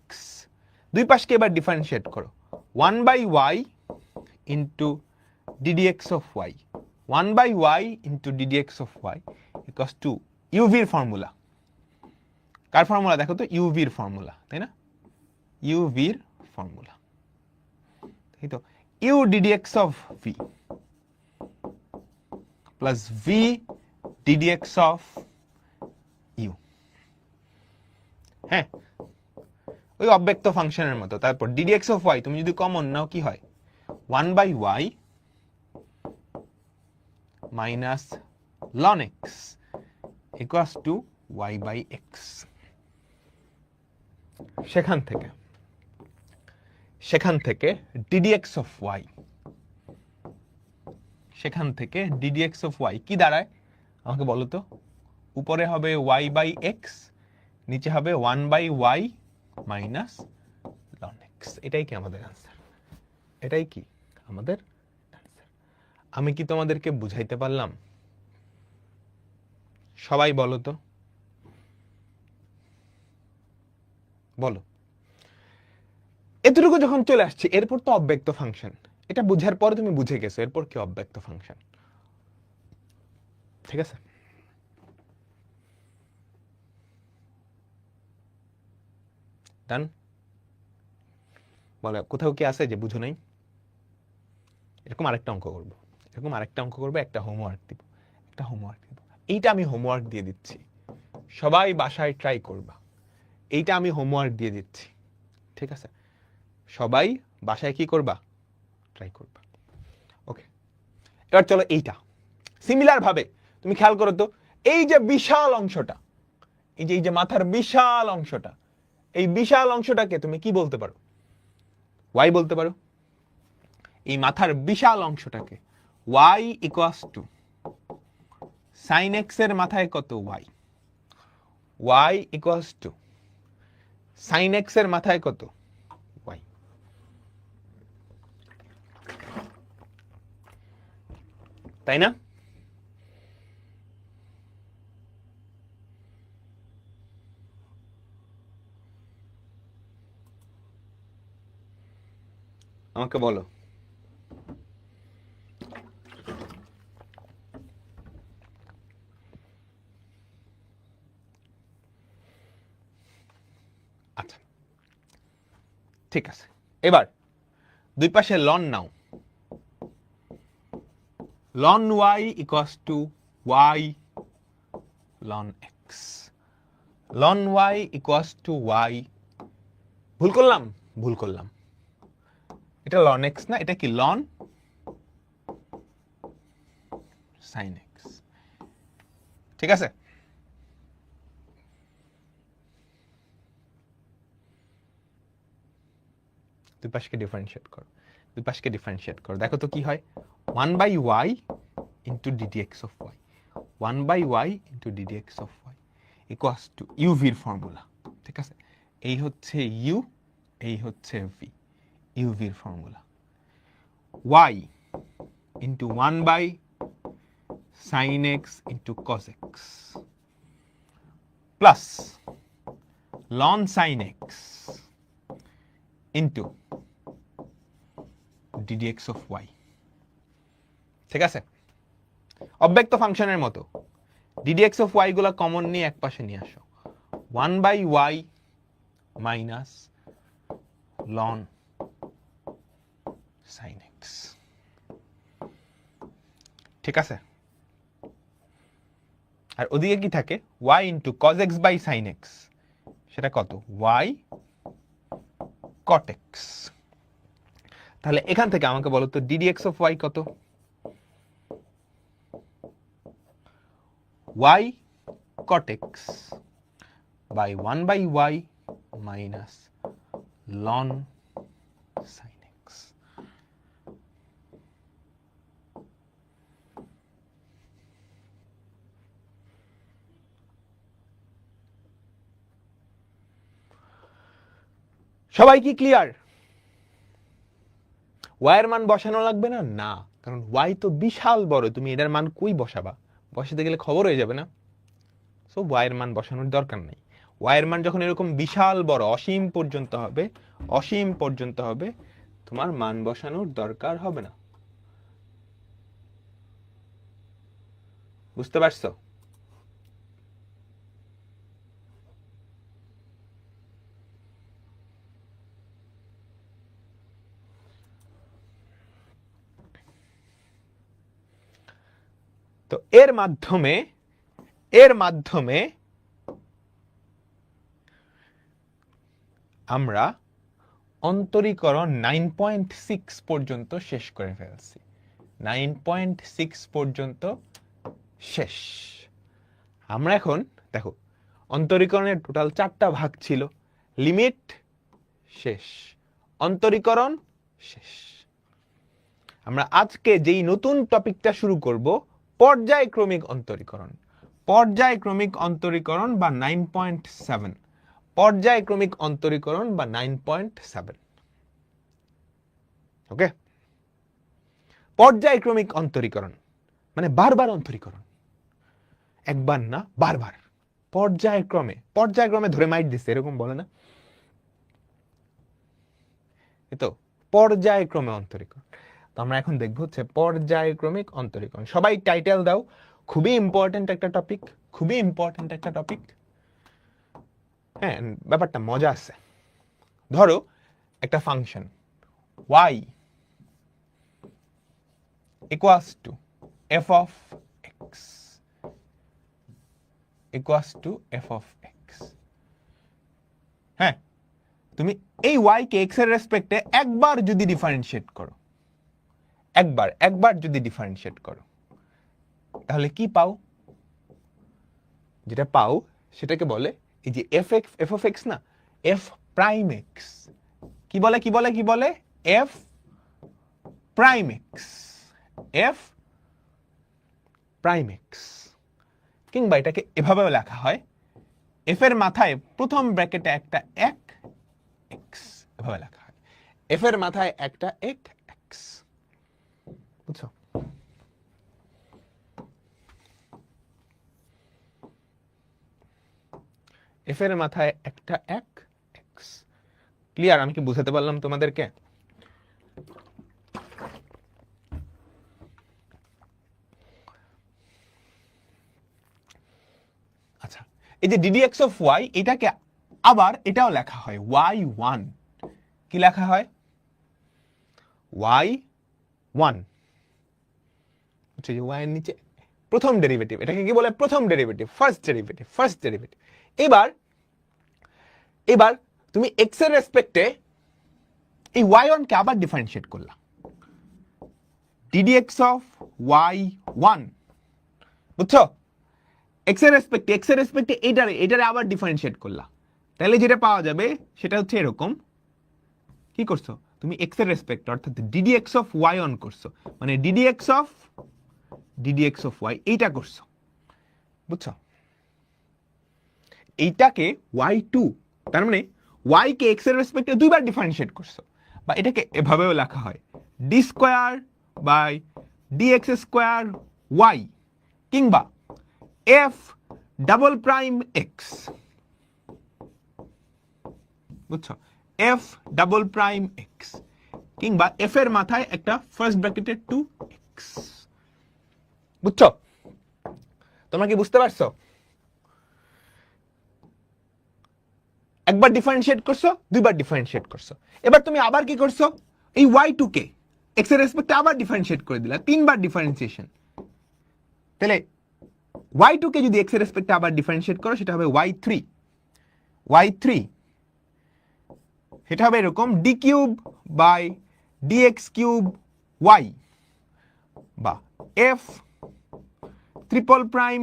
S1: দুই পাশকে এবার ডিফারেন্সিয়েট করো, 1/y into ddx of y, 1/y into ddx of y equals to ইউভির ফর্মুলা। কার ফর্মুলা দেখো তো? ইউভির ফর্মুলা, তাই না? ইউভির ফর্মুলা, তাই তো? U ddx of v plus v ddx of u. হ্যাঁ, ওই অব্যক্ত ফাংশনের মতো। তারপর ddx অফ y তুমি যদি কমন নাও কি হয়? 1/y minus ln x equals to y/x। সেখান থেকে ddx অফ y, সেখান থেকে ddx অফ y কি দাঁড়ায় আমাকে বলো তো? উপরে হবে y/x, নিচে হবে 1/y মাইনাস ln x। এটাই কি আমাদের অ্যান্সার? এটাই কি আমাদের অ্যান্সার? আমি কি তোমাদেরকে বুঝাইতে পারলাম? সবাই বলো তো, বলো। এতটুকু যখন চলে আসছে, এরপর তো অব্যক্ত ফাংশন। এটা বুঝার পরে তুমি বুঝে গেছো এরপর কি অব্যক্ত ফাংশন, ঠিক আছে? ডান? বলে কোথাও কি আছে যে বুঝো নাই? এরকম আরেকটা অঙ্ক করবো, একটা হোমওয়ার্ক দিব, এইটা আমি হোমওয়ার্ক দিয়ে দিচ্ছি, সবাই বাসায় ট্রাই করবা। এইটা আমি হোমওয়ার্ক দিয়ে দিচ্ছি, ঠিক আছে? সবাই বাসায় কি করবা? ট্রাই করবা। ওকে, এবার চলো এইটা সিমিলার ভাবে তুমি খেয়াল করো তো, এই যে বিশাল অংশটা, এই যে মাথার বিশাল অংশটা, এই বিশাল অংশটাকে তুমি কি বলতে পারো? y বলতে পারো। এই মাথার বিশাল অংশটাকে y equals two sin x এর মাথায় কত? y, y equals two sin x এর মাথায় কত? y। তাই না? আমাকে বলো। আচ্ছা, ঠিক আছে। এবার দুই পাশে লন নাও, ln y equals to y ln x, ln y equals to y। ভুল করলাম, এটা ln x না, এটা কি ln sin x, ঠিক আছে? দুই পাশকে ডিফারেন্সিয়েট করো, দেখো তো কি হয়? 1/y into ddx of y, 1/y into ddx of y equals to ইউভির ফর্মুলা, ঠিক আছে? এই হচ্ছে ইউ, এই হচ্ছে ভি, ইউভির ফর্মুলা। y ইন্টু 1/sin x ইন্টু cos x plus ln sin x into ddx of y, ঠিক আছে? অব্যক্ত ফাংশনের মতো ddx অফ y গুলা কমন নিয়ে এক পাশে নিয়ে আসো, 1/y minus ln sin x, ঠিক আছে? আর ওদিকে কি থাকে? y into cos x by sin x, সেটা কত? y cot x। তাহলে এখান থেকে আমাকে বলো তো ddx অফ y কত? y cot x by 1 by y minus ln sin x. সবাই কি ক্লিয়ার? y এর মান বসানো লাগবে না? না, কারণ y তো বিশাল বড়, তুমি এটার মান কই বসাবা? বসাতে গেলে খবর হয়ে যাবে না। সো y এর মান বসানোর দরকার নেই। y এর মান যখন এরকম বিশাল বড় অসীম পর্যন্ত হবে, তোমার মান বসানোর দরকার হবে না। বুঝতে পারছো? তো এর মাধ্যমে আমরা অন্তরীকরণ 9.6 পর্যন্ত শেষ করে ফেলছি। 9.6 পর্যন্ত শেষ। আমরা এখন দেখো, অন্তরীকরণের টোটাল 4টা ভাগ ছিল। লিমিট শেষ, অন্তরীকরণ শেষ। আমরা আজকে যেই নতুন টপিকটা শুরু করব, পর্যায়ক্রমিক অন্তরীকরণ। পর্যায়ক্রমিক অন্তরীকরণ বা 9.7, পর্যায়ক্রমিক অন্তরীকরণ বা 9.7। ওকে, পর্যায়ক্রমিক অন্তরীকরণ মানে বারবার অন্তরীকরণ, একবার না বারবার, পর্যায়ক্রমে ধরে মাইট দিচ্ছে এরকম বলে না, তো পর্যায়ক্রমে অন্তরীকরণ। তো আমরা এখন দেখবো হচ্ছে পর্যায়ক্রমিক অন্তরীকরণ। সবাই টাইটেল দাও, খুবই ইম্পর্টেন্ট একটা টপিক, খুবই ইম্পর্টেন্ট একটা টপিক। হ্যাঁ, ব্যাপারটা মজা আছে। ধরো একটা function y equals to f of x equals to f of x। হ্যাঁ, তুমি এই y কে x এর রেসপেক্টে একবার যদি ডিফারেন্সিয়েট করো, একবার যদি ডিফারেন্সিয়েট করো, তাহলে কি পাও? যেটা পাও সেটাকে বলে এই যে f of x না, f প্রাইম x। কি বলে f prime x, f prime x। কিংবা এটাকে এভাবেও লেখা হয়, f এর মাথায় প্রথম ব্র্যাকেটে একটা এক x, এভাবে লেখা হয়, f এর মাথায় একটা এক x। বুঝছো? f এর মাথায় একটা এক x। ক্লিয়ার? আমি কি বুঝাতে পারলাম তোমাদেরকে? আচ্ছা, এই যে ddx of y, এটাকে আবার এটাও লেখা হয় y1। কি লেখা হয়? y1 হচ্ছে যে y এর নিচে প্রথম ডেরিভেটিভ, এটাকে কি বলে? প্রথম ডেরিভেটিভ, ফার্স্ট ডেরিভেটিভ। এবার তুমি x এর রেসপেক্টে এই y1 কে আবার ডিফারেন্সিয়েট করলা, ddx of y1। বুঝছো? x এর রেসপেক্টে এটারে আবার ডিফারেন্সিয়েট করলা, তাহলে যেটা পাওয়া যাবে সেটা হচ্ছে এরকম। কি করছো? তুমি x এর রেসপেক্ট অর্থাৎ ddx of y1 করছো, মানে ddx of y এইটা করছো। বুঝছো? এইটাকে y2, তার মানে y কে x এর রেসপেক্টে দুইবার ডিফারেন্সিয়েট করছো, বা এটাকে এভাবেও লেখা হয় d square by dx square y, কিংবা f ডাবল প্রাইম x। বুঝছো? f ডাবল প্রাইম x, কিংবা f এর মাথায় একটা ফার্স্ট ব্র্যাকেটে 2x। বুঝছো? তোমরা কি বুঝতে পারছো? একবার ডিফারেন্সিয়েট করছো, দুইবার ডিফারেন্সিয়েট করছো। এবার তুমি আবার কি করছো? এই y2 কে x এর রেসপেক্টে আবার ডিফারেন্সিয়েট করে দিলা, তিনবার ডিফারেন্সিয়েশন। তাহলে y2 কে যদি x এর রেসপেক্টে আবার ডিফারেন্সিয়েট করো, সেটা হবে y3। সেটা হবে এরকম d cube by dx cube y, বা f ট্রিপল প্রাইম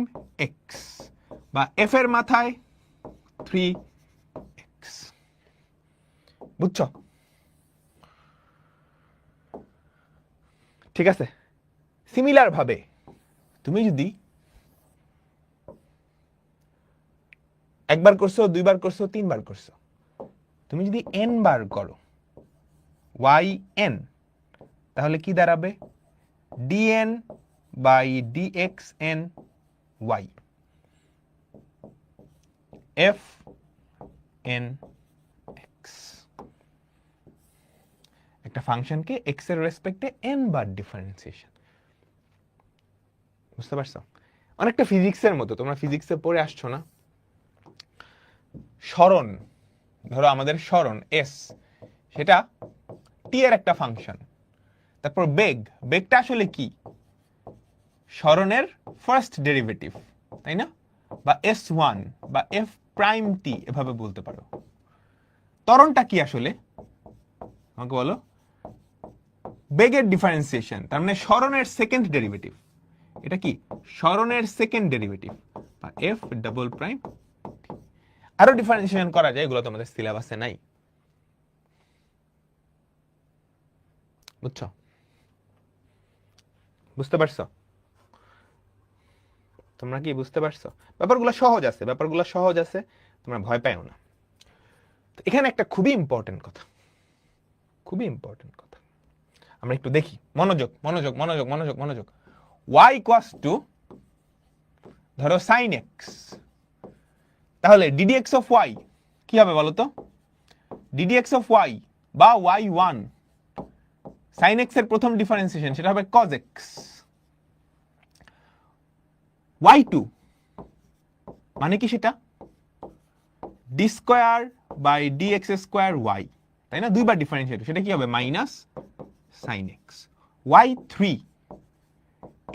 S1: এক্স, বা এফ এর মাথায় 3x। বুঝছো? ঠিক আছে। সিমিলার ভাবে তুমি যদি একবার করছো, দুইবার করছো, তিনবার করছো, তুমি যদি n বার করো yn, তাহলে কি দাঁড়াবে? dn by dxn y f n x। একটা ফাংশনকে x এর রেসপেক্টে n বার ডিফারেন্সিয়েশন। বুঝতে পারছো? অনেকটা ফিজিক্সের মতো, তোমরা ফিজিক্সে পড়ে আসছো না? সরণ, ধরো আমাদের সরণ s, সেটা t এর একটা ফাংশন। তারপর বেগ, বেগটা আসলে কি? সরণের ফার্স্ট ডেরিভেটিভ, তাই না? বা s1 বা f প্রাইম t এভাবে বলতে পারো। ত্বরণটা কি আসলে? আমাকে বলো। বেগের ডিফারেন্সিয়েশন, তার মানে সরণের সেকেন্ড ডেরিভেটিভ। এটা কি? সরণের সেকেন্ড ডেরিভেটিভ বা f ডাবল প্রাইম। আরো ডিফারেন্সিয়েশন করা যায়, এগুলো তোমাদের সিলেবাসে নাই। বুঝছো? বুঝতে পারছো? তোমরা কি বুঝতে পারছো? ব্যাপারগুলো সহজ আছে, ব্যাপারগুলো সহজ আছে, তোমরা ভয় পাইও না। এখানে একটা খুবই ইম্পর্টেন্ট কথা, খুবই ইম্পর্টেন্ট কথা আমরা একটু দেখি। মনোযোগ মনোযোগ মনোযোগ মনোযোগ মনোযোগ। y ইকুয়ালস টু, ধরো sin x, তাহলে ddx অফ y কি হবে বলো তো? ddx অফ y বা y1 sin x এর প্রথম ডিফারেন্সিয়েশন, সেটা হবে cos x। y2 মানে কি সেটা? d square by dx square y, তাই না? দুইবার ডিফারেন্সিয়েট, সেটা কি হবে? Minus sin x। y3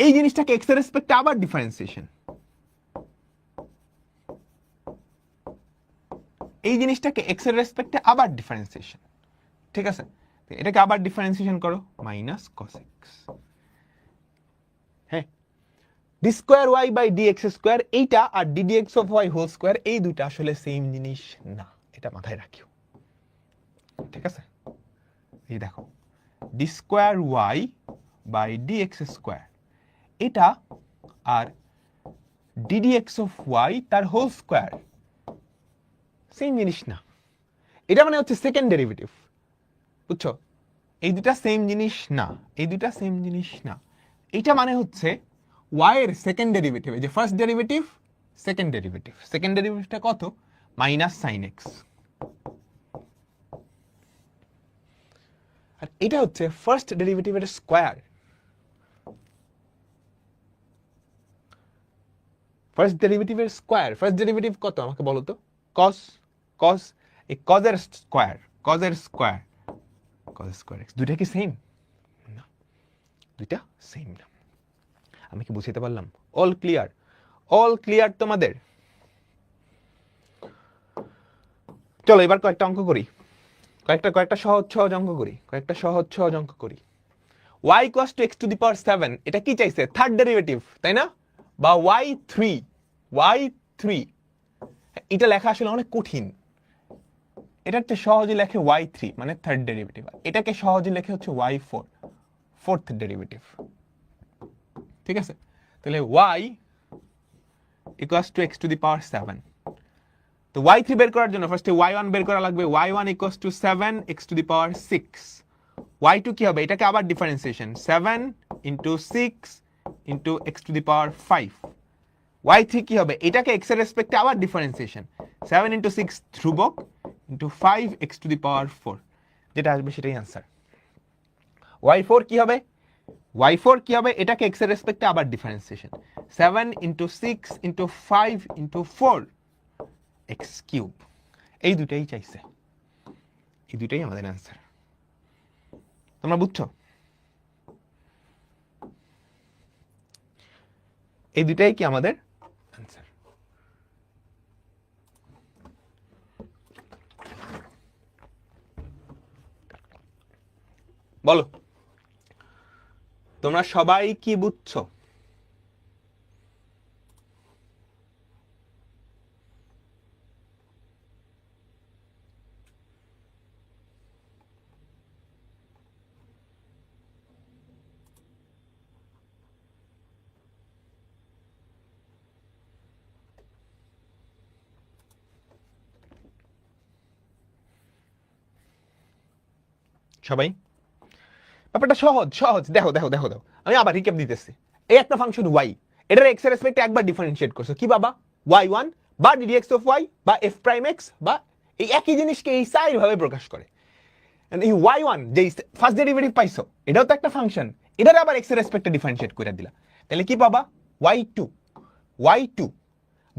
S1: এই জিনিসটাকে x এর রেসপেক্টে আবার ডিফারেন্সিয়েশন, এই জিনিসটাকে x এর রেসপেক্টে আবার ডিফারেন্সিয়েশন। ঠিক আছে, এটাকে আবার ডিফারেন্সিয়েশন করো, মাইনাস cos x। হ্যাঁ, d square y by dx square এইটা আর ddx of y whole square, এই দুইটা আসলে সেম জিনিস না, এটা মাথায় রাখিও। ঠিক আছে, এই দেখো d square y by dx square এটা আর ddx অফ y তার হোল স্কয়ার সেম জিনিস না। এটা মানে হচ্ছে সেকেন্ড ডেরিভেটিভ। বুঝছো? এই দুটা সেম জিনিস না, এই দুটা সেম জিনিস না। এটা মানে হচ্ছে y এর সেকেন্ড ডেরিভেটিভ, যে first derivative second derivative, second ডেরিভেটিভটা কত? Minus sine X. আর এটা হচ্ছে ফার্স্ট ডেরিভেটিভের স্কয়ার। ফার্স্ট ডেরিভেটিভের স্কয়ার, ফার্স্ট ডেরিভেটিভ কত আমাকে বলো তো? cos, cos, এই cos এর স্কয়ার, cos এর স্কয়ার, cos স্কয়ার x, দুইটা কি সেম? না, দুইটা সেম না। আমি কি বুঝাতে পারলাম? All clear? অল ক্লিয়ার তোমাদের? চলো এবার কয়েকটা অঙ্ক করি, কয়েকটা সহজ সহজ অঙ্ক করি, কয়েকটা সহজ সহজ অঙ্ক করি। y equals to x to the power 7, এটা কি চাইছে? থার্ড ডেরিভেটিভ, তাই না? বা y3, y3 এটা লেখা আসলে অনেক কঠিন। এটাতে সহজে লেখে y3 মানে থার্ড ডেরিভেটিভ, এটাকে সহজে লেখে হচ্ছে y4 ফোর্থ ডেরিভেটিভ। ঠিক আছে, তাহলে y equals to x to the power 7। তো y3 বের করার জন্য ফার্স্টে y1 বের করা লাগবে। y1 equals to 7 x to the power 6। y2 কি হবে? এটাকে আবার differentiation, 7 into 6 into x to the power 5। y3 কি হবে? এটাকে x এর রেসপেক্টে আবার ডিফারেন্সিয়েশন, 7 ইন্টু 6 ধ্রুবক ইন্টু 5 x টু দি পাওয়ার 4, যেটা আসবে সেটাই आंसर। y4 কি হবে? y4 কি হবে? এটাকে x এর রেসপেক্টে আবার differentiation, 7 into 6 into 5 into 4 x cube. এই দুটাই চাইছে, এই দুটাই আমাদের आंसर। তোমরা বুঝছো? এই দুটাই কি আমাদের आंसर। বলো তোমরা সবাই কি বুঝছো? সবাই ব্যাপারটা সহজ সহজ, দেখো দেখো দেখো দেখো, আমি আবার রিক্যাপ দিতেছি। এই একটা ফাংশন ওয়াই, এটার এক্স এর রেসপেক্টে একবার ডিফারেন্সিয়েট করছো, কি বাবা, y1 বা ddx অফ y বা f প্রাইম x, বা এই একই জিনিসকে এই সাইড ভাবে প্রকাশ করে। এই y1 যে ফার্স্ট ডেরিভেটিভ পাইছো, এটাও তো একটা ফাংশন, এটার আবার x এর রেসপেক্টে ডিফারেন্সিয়েট করে দিলা, তাহলে কি পাবা, y2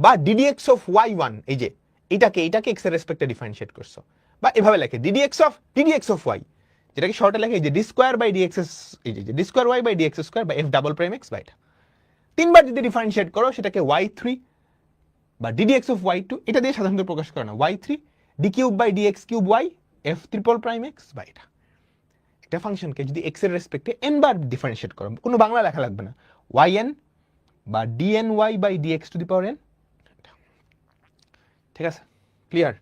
S1: বা ddx অফ y1, এই যে এটাকে x এর রেসপেক্টে ডিফারেন্সিয়েট করছো, বা এভাবে লেখে ddx অফ y, যেটাকে শর্টে লেখে যে d স্কয়ার বাই dx, এই যে d square y by dx square বা f ডাবল প্রাইম x, বা এটা তিনবার যদি ডিফারেন্সিয়েট করো সেটাকে y3 বা ddx অফ y2, এটা দিয়ে সাধারণত প্রকাশ করে না, y3 d cube by dx cube y f triple prime x, বা এটা একটা ফাংশনকে যদি x এর রেসপেক্টে n বার ডিফারেন্সিয়েট করো, কোনো বাংলা লেখা লাগবে না, yn বা dny by dx to the power n, ঠিক আছে, ক্লিয়ার?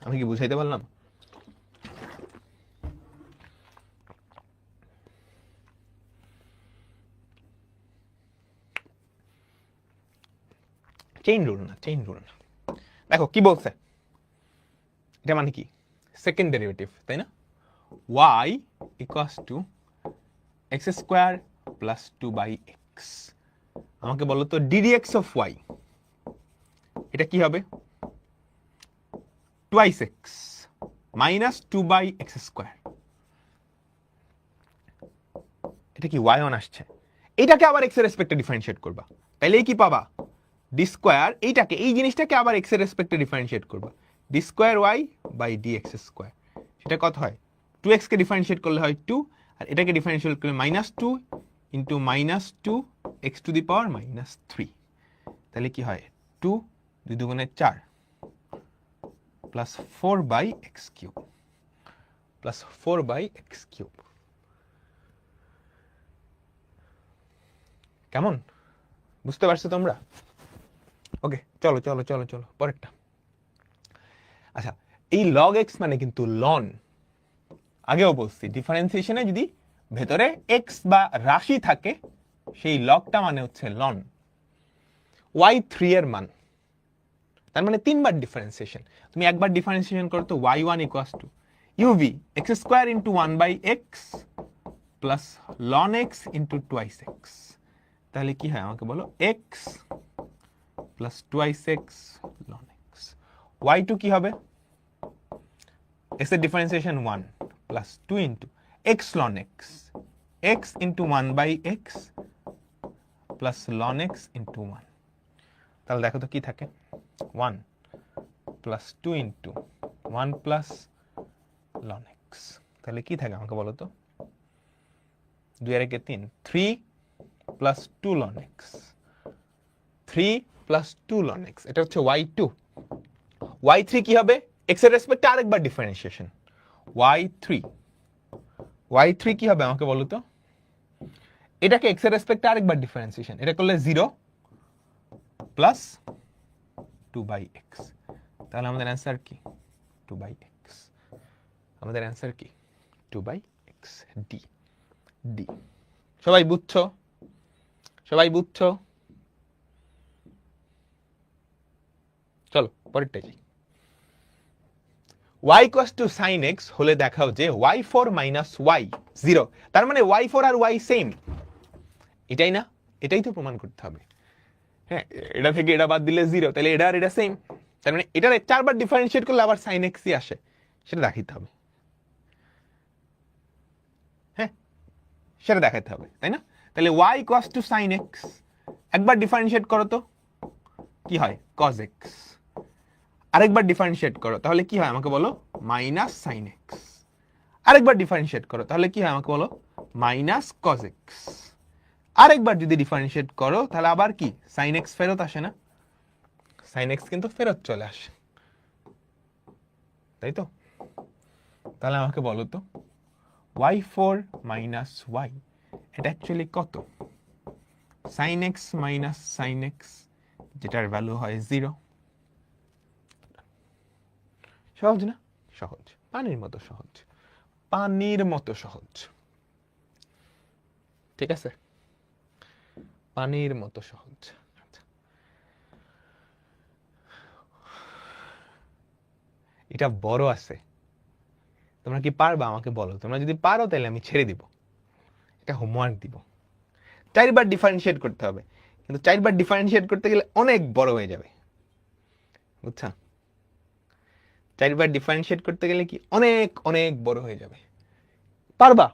S1: আমি কি বুঝাইতে পারলাম? চেইন রুল না, দেখো কি বলছে, এটা মানে কি, সেকেন্ড ডেরিভেটিভ, তাই না, y equals to x square plus 2/x, আমাকে বলো তো ddx অফ y, এটা কি হবে, 2x মাইনাস 2/x স্কয়ার, এটা কি y1 আসছে, এটাকে আবার x এর রেসপেক্টে ডিফারেন্সিয়েট করবা, তাহলে কি পাবা, d স্কয়ার, এইটাকে এই জিনিসটাকে আবার x এর রেসপেক্টে ডিফারেন্সিয়েট করবা, d square y by dx square, সেটা কত হয়, 2x কে ডিফারেন্সিয়েট করলে হয় 2, আর এটাকে ডিফারেন্সিয়েট করলে -2 ইনটু -2 x টু দি পাওয়ার -3, তাহলে কি হয়, 2 2 দুগুণে 4 plus 4/x cube plus 4/x cube. কেমন, বুঝতে পারছো তোমরা? ওকে, চলো চলো চলো চলো পরেরটা। আচ্ছা, এই log x মানে কিন্তু লন, আগেও বলছি ডিফারেন্সিয়েশনে যদি ভেতরে x বা রাশি থাকে, সেই লগটা মানে হচ্ছে লন, y3 এর মান, তার মানে তিনবার ডিফারেন্সিয়েশন, তুমি একবার ডিফারেন্সিয়েশন করো তো y1 equals to uv x square into 1/x plus ln x into 2x, তাহলে কি হয় আমাকে বলো, x plus 2x ln x, y2 কি হবে, x এর differentiation 1 plus 2 into x ln x, x into 1/x plus ln x into 1, তাহলে দেখো তো কি থাকে, 1 plus 2 into 1 plus ln x, তাহলে কি থাকে আমাকে বলো তো, 2 আর 1 3, 3 plus 2 ln x, 3 plus 2 ln x, এটা হচ্ছে y2, y3 কি হবে, x এর রেসপেক্টে আরেকবার ডিফারেন্সিয়েশন, y3 কি হবে আমাকে বলো তো, এটাকে x এর রেসপেক্টে আরেকবার ডিফারেন্সিয়েশন, এটা করলে 0 প্লাস 2/x, তাহলে আমাদের অ্যান্সার কি, 2/x, আমাদের অ্যান্সার কি 2/x, ডি, ডি। সবাই বুঝছো, সবাই বুঝছো? চলো পরেরটাই যাই। y equals two sin x হলে দেখাও যে y4 মাইনাস y 0, তার মানে y4 আর y সেম, এটাই না, এটাই তো প্রমাণ করতে হবে, হ্যাঁ, এটা থেকে এটা বাদ দিলে 0, তাহলে এটা আর এটা সেম, তার মানে এটা 4বার ডিফারেন্সিয়েট করলে আবার sin x ই আসে, সেটা দেখাইতে হবে, হ্যাঁ, সেটা দেখাইতে হবে, তাই না? তাহলে y equals two sin x, একবার ডিফারেন্সিয়েট করো তো কি হয়, cos x, আরেকবার ডিফারেন্সিয়েট করো তাহলে কি হয় আমাকে বলো, মাইনাস sin x, আরেকবার ডিফারেন্সিয়েট করো তাহলে কি হয় আমাকে বলো, মাইনাস cos x, আরেকবার যদি ডিফারেন্সিয়েট করো তাহলে আবার কি sin x ফেরত আসে না, sin x কিন্তু ফেরত চলে আসে, তাই তো? তাহলে আমাকে বলো তো y4 মাইনাস y, এটা অ্যাকচুয়ালি কত, sin x minus sin x, যেটার ভ্যালু হয় 0, সহজ না, সহজ, পানির মতো সহজ, পানির মতো সহজ, ঠিক আছে, পানির মতো সহজ। এটা বড় আছে, তোমরা কি পারবা আমাকে বলো, তোমরা যদি পারো তাহলে আমি ছেড়ে দিব, এটা হোমওয়ার্ক দিব। 4 বার ডিফারেন্সিয়েট করতে হবে, কিন্তু 4 বার ডিফারেন্সিয়েট করতে গেলে অনেক বড় হয়ে যাবে, বুঝছা? 4 বার ডিফারেন্সিয়েট করতে গেলে কি অনেক অনেক বড় হয়ে যাবে। পারবা?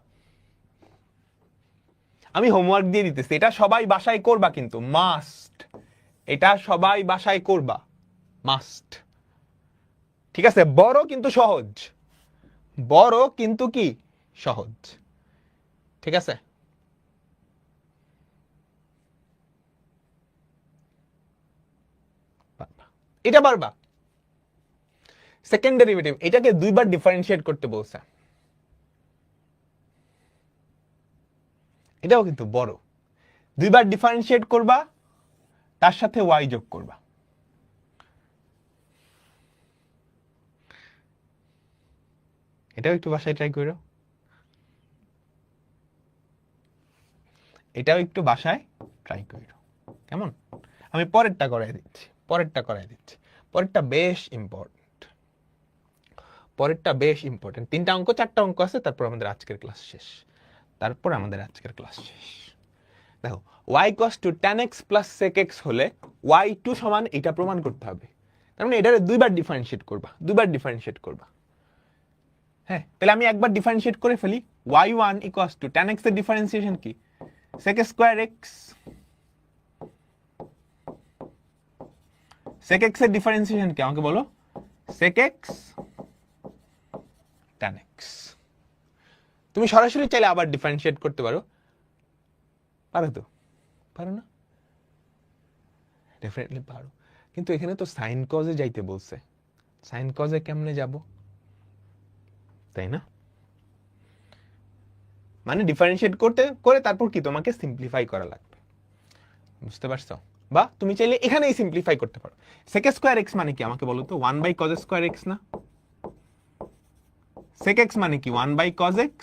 S1: আমি হোমওয়ার্ক দিয়ে দিতেছি, এটা সবাই বাসায় করবা, কিন্তু মাস্ট, এটা সবাই বাসায় করবা, মাস্ট। ঠিক আছে? বড় কিন্তু সহজ, বড় কিন্তু কি সহজ। ঠিক আছে? এটা পারবা? সেকেন্ড ডেরিভেটিভ, এটাকে 2 বার ডিফারেন্সিয়েট করতে বলছে, এটাও কিন্তু বড়। 2 বার ডিফারেন্সিয়েট করবা, তার সাথে y যোগ করবা। এটাও একটু বাসায় ট্রাই করো, এটাও একটু বাসায় ট্রাই করো, কেমন? আমি পরেরটা করাই দিচ্ছি, পরেরটা করাই দিচ্ছি, পরেরটা বেশ ইম্পর্টেন্ট, পরেরটা বেশ ইম্পর্টেন্ট। 3টা অঙ্ক 4টা অঙ্ক আছে, তারপর আমাদের আজকের ক্লাস শেষ, তারপর আমাদের আজকের ক্লাস শেষ। দেখো, y cos to tan x plus sec x হলে y2 সমান এটা প্রমাণ করতে হবে। তার মানে এটারে 2 বার ডিফারেন্সিয়েট করবা, 2 বার ডিফারেন্সিয়েট করবা। হ্যাঁ, তাহলে আমি একবার ডিফারেন্সিয়েট করে ফেলি। y1 equals to tan x এর ডিফারেন্সিয়েশন কি? sec square x, sec x এর ডিফারেন্সিয়েশন কি আমাকে বলো? sec x tan x। তুমি সরাসরি চাইলে আবার ডিফারেন্সিয়েট করতে পারো, পারো তো? পারো না? ডেফিনেটলি পারো, কিন্তু এখানে তো সাইন কজে যাইতে বলছে, সাইন কজে কেমনে যাব, তাই না? মানে ডিফারেন্সিয়েট করতে করে তারপর কি তোমাকে সিম্পলিফাই করা লাগবে, বুঝতে পারছো? বা তুমি চাইলে এখানেই সিম্পলিফাই করতে পারো। sec স্কয়ার x মানে কি আমাকে বলো তো? 1 বাই cos স্কয়ার x না? sec x মানে কি? 1 by cos x।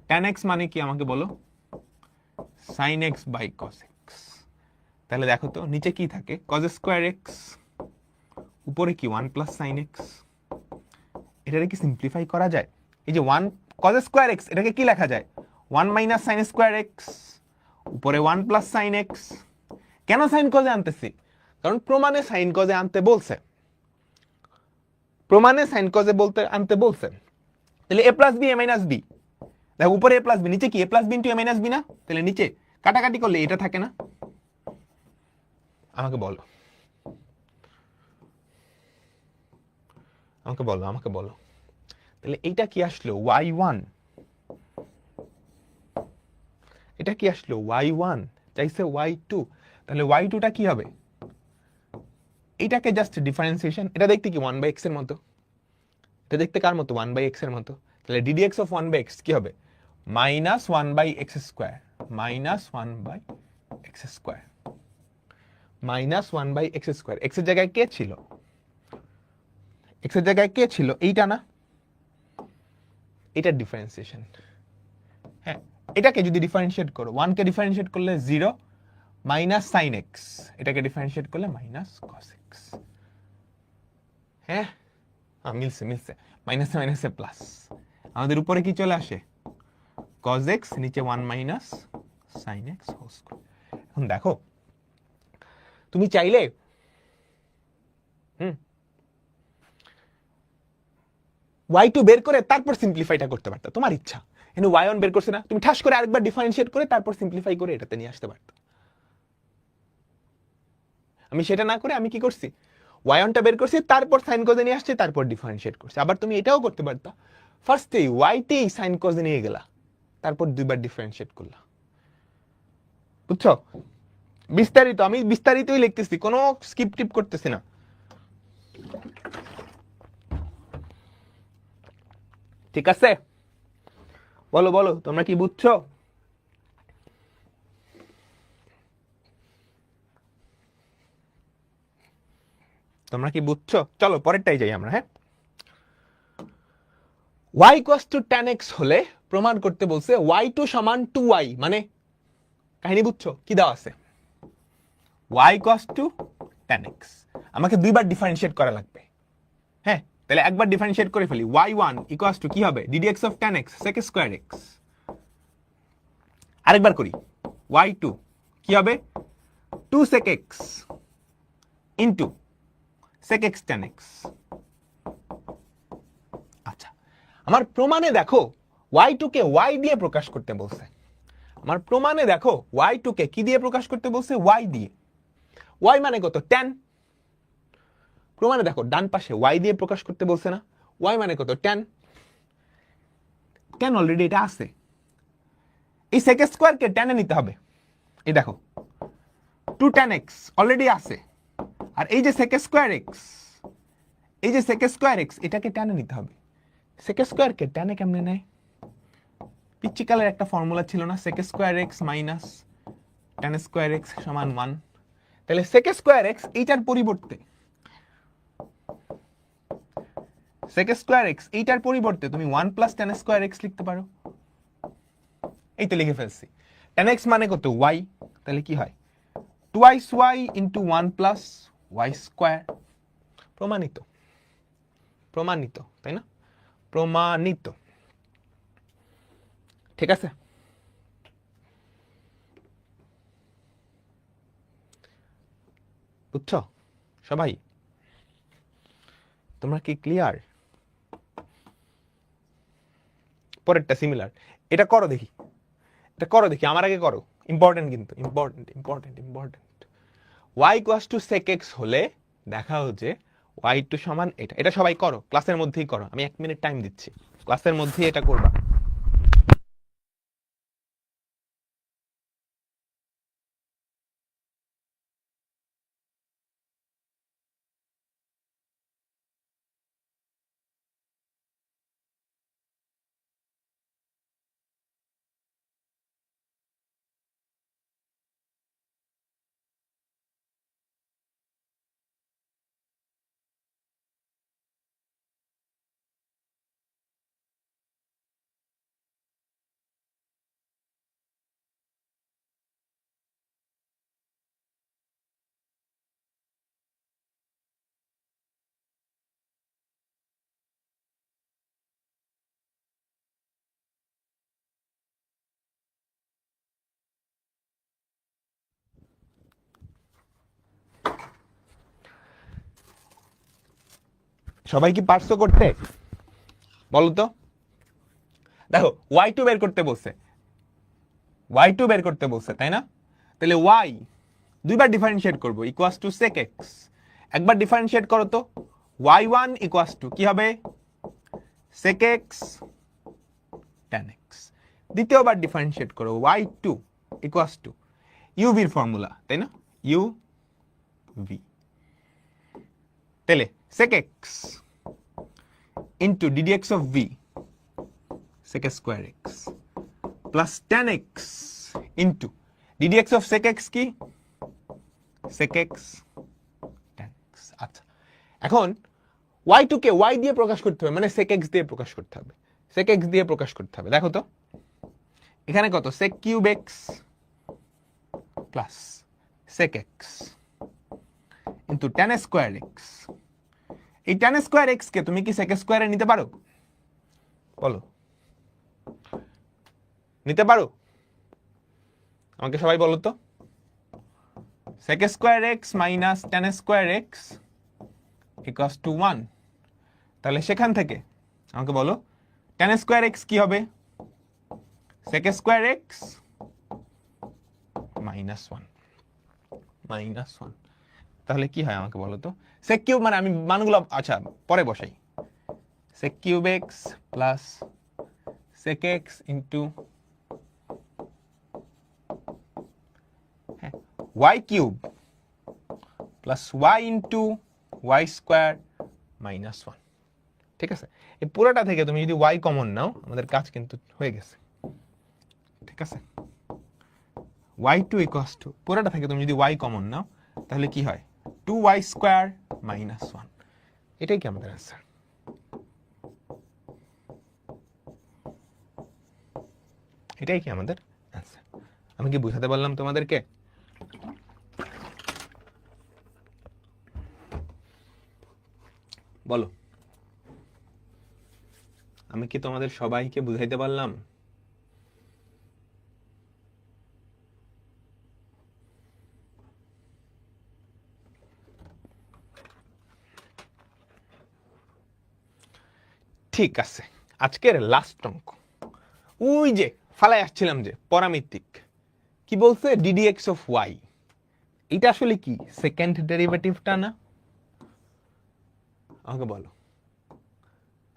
S1: tan x মানে কি আমাকে বলো? sin x by cos x। তাহলে দেখো তো নিচে কি থাকে? cos স্কয়ার x, উপরে কি 1 প্লাস sin x। এটাকে কি সিম্পলিফাই করা যায়? এই যে 1 cos স্কয়ার x, এটাকে কি লেখা যায়? 1 মাইনাস sin স্কয়ার x, উপরে 1 প্লাস sin x। কেন সাইন কজে আনতেছি? কারণ প্রমাণে সাইন কজে আনতে বলছে, প্রমাণে সাইন কজে বলতে আনতে বলছে। তাহলে a plus b, a minus b, দেখো উপরে a প্লাস বি, নিচে কি a plus b into a minus b না? তাহলে নিচে কাটাকাটি করলে এটা থাকে না? আমাকে বলো, আমাকে বলো, আমাকে বলো। তাহলে এইটা কি আসলো? y1, এটা কি আসলো? y1 চাইছে y2, তাহলে y2টা কি হবে? এটাকে জাস্ট ডিফারেন্সিয়েশন, এটা দেখতে কি 1 বাই x এর মতো, এটা দেখতে কার মতো? 1 বাই x এর মতো। তাহলে ddx অফ 1 বাই x কি হবে? Minus 1 by x square, minus 1 by x square, minus 1 by x square. x এর জায়গায় কে ছিল? x এর জায়গায় কে ছিল? এইটা না? এটা ডিফারেন্সিয়েশন। হ্যাঁ, এটাকে যদি ডিফারেন্সিয়েট করো, 1 কে ডিফারেন্সিয়েট করলে 0 মাইনাস সাইন x, এটাকে ডিফারেন্সিয়েট করলে মাইনাস cos x। হ্যাঁ, মিলছে মিলছে, মাইনাসে মাইনাসে প্লাস, আমাদের উপরে কি চলে আসে? cos x, নিচে 1 minus sin x whole square. এখন দেখো, তুমি চাইলে y2 বের করে তারপর সিম্পলিফাইটা করতে পারতা, তোমার ইচ্ছা। কিন্তু y1 বের করছে না, তুমি ঠাস করে আরেকবার ডিফারেন্সিয়েট করে তারপর সিম্পলিফাই করে এটাতে নিয়ে আসতে পারতা। আমি সেটা না করে আমি কি করছি? y1টা বের করছি, তারপর সাইন কজে নিয়ে আসছে, তারপর ডিফারেন্সিয়েট করছি। আবার তুমি এটাও করতে পারতা, ফার্স্টেই y-তেই সাইন কজে নিয়ে গেলা, তারপর 2 বার ডিফারেন্সিয়েট করলা। বুঝছো? বিস্তারিত, আমি বিস্তারিতই লিখতেছি, কোনো স্কিপ টিপ করতেছি না। ঠিক আছে? বলো বলো, তোমরা কি বুঝছো? তোমরা কি বুঝছো? চলো পরেরটাই যাই আমরা। হ্যাঁ, y equals two tan x হলে প্রমাণ করতে বলছে y2 সমান 2y, মানে কাহিনী বুঝছো? কি দেওয়া আছে? y equals two tan x, আমাকে 2 বার ডিফারেন্সিয়েট করা লাগবে। হ্যাঁ, তাহলে একবার ডিফারেন্সিয়েট করে ফেলি, y1 ইকুয়ালস টু কি হবে, ddx of tan x sec square x। আরেকবার করি, y2 কি হবে, 2 sec x into sec x tan x। আচ্ছা, আমার প্রমাণে দেখো y2 কে y দিয়ে প্রকাশ করতে বলছে। আমার প্রমাণে দেখো y2 কে কি দিয়ে প্রকাশ করতে বলছে, y দিয়ে। y মানে কত, tan। প্রমাণে দেখো ডান পাশে y দিয়ে প্রকাশ করতে বলছে না, y মানে কত, tan। tan অলরেডি এটা আছে, এই sec স্কয়ার কে tan এ নিতে হবে। এই দেখো 2 tan x অলরেডি আছে, আর এই যে sec স্কয়ার x, এই যে sec স্কয়ার x এটাকে tan এ নিতে হবে। sec স্কয়ার কে tan এ কেমনে নেয়, পিচ্চিকালের একটা ফর্মুলা ছিল না, sec square x minus tan square x সমান 1। তাহলে sec স্কয়ার x এইটার পরিবর্তে, sec স্কয়ার x এইটার পরিবর্তে তুমি 1 প্লাস tan স্কয়ার x লিখতে পারো। এই তো লিখে ফেলছি। tan x মানে কত, y, তাহলে কি হয়, twice y into 1 plus y square. প্রমাণিত, প্রমাণিত, তাই না, প্রমাণিত। ঠিক আছে, বুঝছো সবাই, তোমরা কি ক্লিয়ার? পরেরটা সিমিলার, এটা করো দেখি, এটা করো দেখি, আমার আগে করো, ইম্পর্টেন্ট কিন্তু, important important important. y equals two sec x হলে দেখা হচ্ছে y2 সমান এটা। এটা সবাই করো, ক্লাসের মধ্যেই করো, আমি 1 মিনিট টাইম দিচ্ছি, ক্লাসের মধ্যেই এটা করবা। সবাই কি পারছো করতে, বলো তো? দেখো y2 বের করতে বলছে, y2 বের করতে বলছে, তাই না? তাহলে y দুইবার ডিফারেন্সিয়েট করব, ইকুয়ালস টু sec x। একবার ডিফারেন্সিয়েট করো তো, y1 ইকুয়ালস টু কি হবে, sec x tan x। দ্বিতীয়বার ডিফারেন্সিয়েট করো, y2 ইকুয়ালস টু uv এর ফর্মুলা, তাই না, uv। তাহলে sec x into ddx of v sec square x plus tan x into ddx of sec x কি, sec x tan x। আচ্ছা, এখন y2 কে y দিয়ে প্রকাশ করতে হবে, মানে sec x দিয়ে প্রকাশ করতে হবে, sec x দিয়ে প্রকাশ করতে হবে। দেখো তো এখানে কত, sec cube x plus sec x into tan square x। এই tan স্কয়ার x কে তুমি কি sec স্কয়ারে নিতে পারো, বলো, নিতে পারো? আমাকে সবাই বলো তো, sec square x minus tan square x equals to 1। তাহলে সেখান থেকে আমাকে বলো tan স্কয়ার x কি হবে, sec square x minus 1, minus 1। তাহলে কি হয় আমাকে বলো তো, sec কিউব মানে আমি মানগুলো আচ্ছা পরে বসাই, sec cube x plus sec x into y cube plus y into y square minus 1। ঠিক আছে, এই পুরোটা থেকে তুমি যদি y কমন নাও, আমাদের কাজ কিন্তু হয়ে গেছে। ঠিক আছে, y2 ইকুয়ালস টু, পুরোটা থেকে তুমি যদি y কমন নাও তাহলে কি হয়, 2y স্কয়ার মাইনাস 1। এটাই কি আমাদের অ্যান্সার? এটাই কি আমাদের অ্যান্সার? আমি কি বুঝাতে পারলাম তোমাদেরকে? বলো। আমি কি তোমাদের সবাইকে বুঝাইতে পারলাম? ঠিক আছে, আজকের লাস্ট অঙ্ক, ওই যে ফালাই আসছিলাম যে পরামিতিক, কি বলছে ডিডিএক্স অফ ওয়াই, এটা আসলে কি সেকেন্ড ডেরিভেটিভটা না? আমাকে বলো,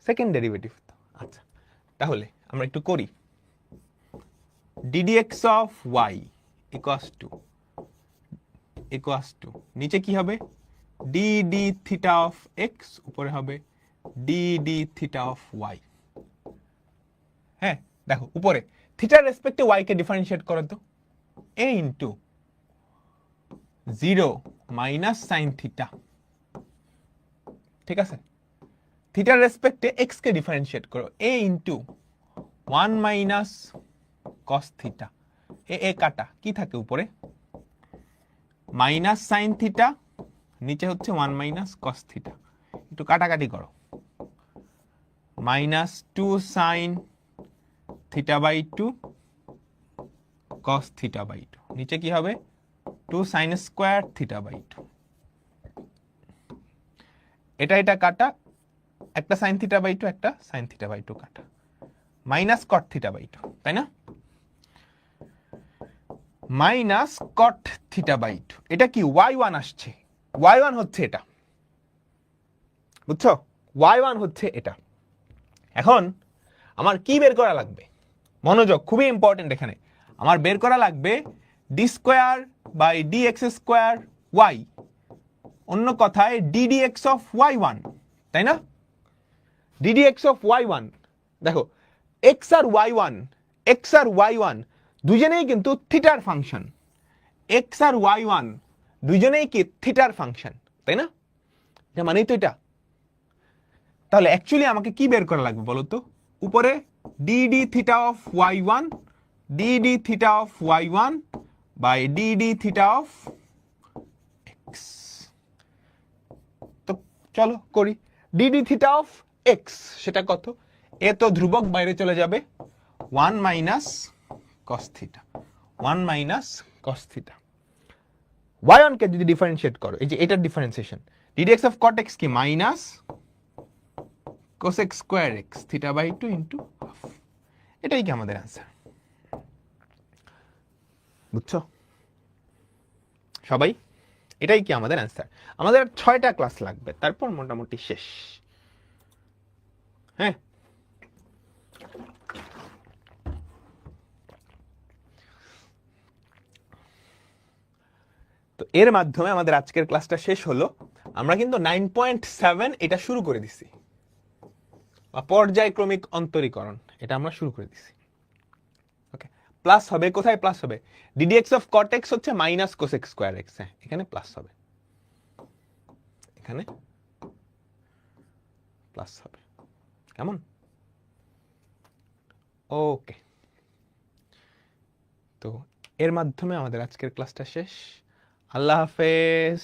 S1: সেকেন্ড ডেরিভেটিভ তো। আচ্ছা, তাহলে আমরা একটু করি। D d x of y equals to নিচে কি হবে ডিডি থিটা অফ এক্স, উপরে হবে ডিডি থিটা অফ ওয়াই। হ্যাঁ দেখো, উপরে থিটার রেসপেক্টে ওয়াই কে ডিফারেন্সিয়েট করো তো, এ ইন্টু 0 মাইনাস সাইন থিটা, ঠিক আছে? থিটার রেসপেক্টে এক্স কে ডিফারেন্সিয়েট করো, এ ইন্টু 1 মাইনাস কস থিটা, এ কাটা কি থাকে উপরে মাইনাস সাইন থিটা, নিচে হচ্ছে 1 মাইনাস কস থিটা, একটু কাটাকাটি করো, minus 2 sine theta by 2 cos theta by 2, নিচে কি হবে 2 সাইন স্কোয়ার থিটা বাই 2, এটা কাটা, একটা সাইন থিটা বাই 2 একটা সাইন থিটা বাই 2 কাটা, মাইনাস কট থিটা বাই 2, তাই না? মাইনাস কট থিটা বাই 2, এটা কি y1 আসছে, y1 হচ্ছে এটা, বুঝছো? y1 হচ্ছে এটা। এখন আমার কি বের করা লাগবে, মনোযোগ, খুবই ইম্পর্টেন্ট এখানে। আমার বের করা লাগবে d square by d x square y, অন্য কথায় ডিডিএক্স অফ y1, তাই না? ডিডিএক্স অফ y1, দেখো এক্স আর y1 দুজনেই কিন্তু থিটার ফাংশন, এক্স আর y1 দুজনেই কি থিটার ফাংশন, তাই না? এটা মানেই তো এটা। তাহলে অ্যাকচুয়ালি আমাকে কি বের করা লাগবে বলো তো, উপরে d d theta of y1, d d theta of y1 by d d theta of x। তো চলো করি, ডিডি থিটা অফ x সেটা কত, এ তো ধ্রুবক বাইরে চলে যাবে, 1 minus cos theta, 1 minus cos theta. y1 কে যদি ডিফারেন্সিয়েট করো, এই যে এটার differentiation, d d x of cot x কি minus cosec square x theta by 2 into half, এটাই কি আমাদের आंसर, বুঝছো সবাই? এটাই কি আমাদের आंसर। আমাদের 6টা ক্লাস লাগবে, তারপর মোটামুটি শেষ। হ্যাঁ, তো এর মাধ্যমে আমাদের আজকের ক্লাসটা শেষ হলো। আমরা কিন্তু 9.7 এটা শুরু করে দিছি, বা পর্যায়ক্রমিক অন্তরীকরণ, এটা আমরা শুরু করে দিছি। ওকে, প্লাস হবে, কোথায় প্লাস হবে, ডিডিএক্স অফ কট এক্স হচ্ছে মাইনাস কোসেক স্কয়ার এক্স, হ্যাঁ এখানে প্লাস হবে, এখানে প্লাস হবে, কেমন? ওকে, তো এর মাধ্যমে আমাদের আজকের ক্লাসটা শেষ। আল্লাহ হাফেজ,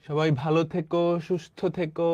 S1: সবাই ভালো থেকো, সুস্থ থেকো।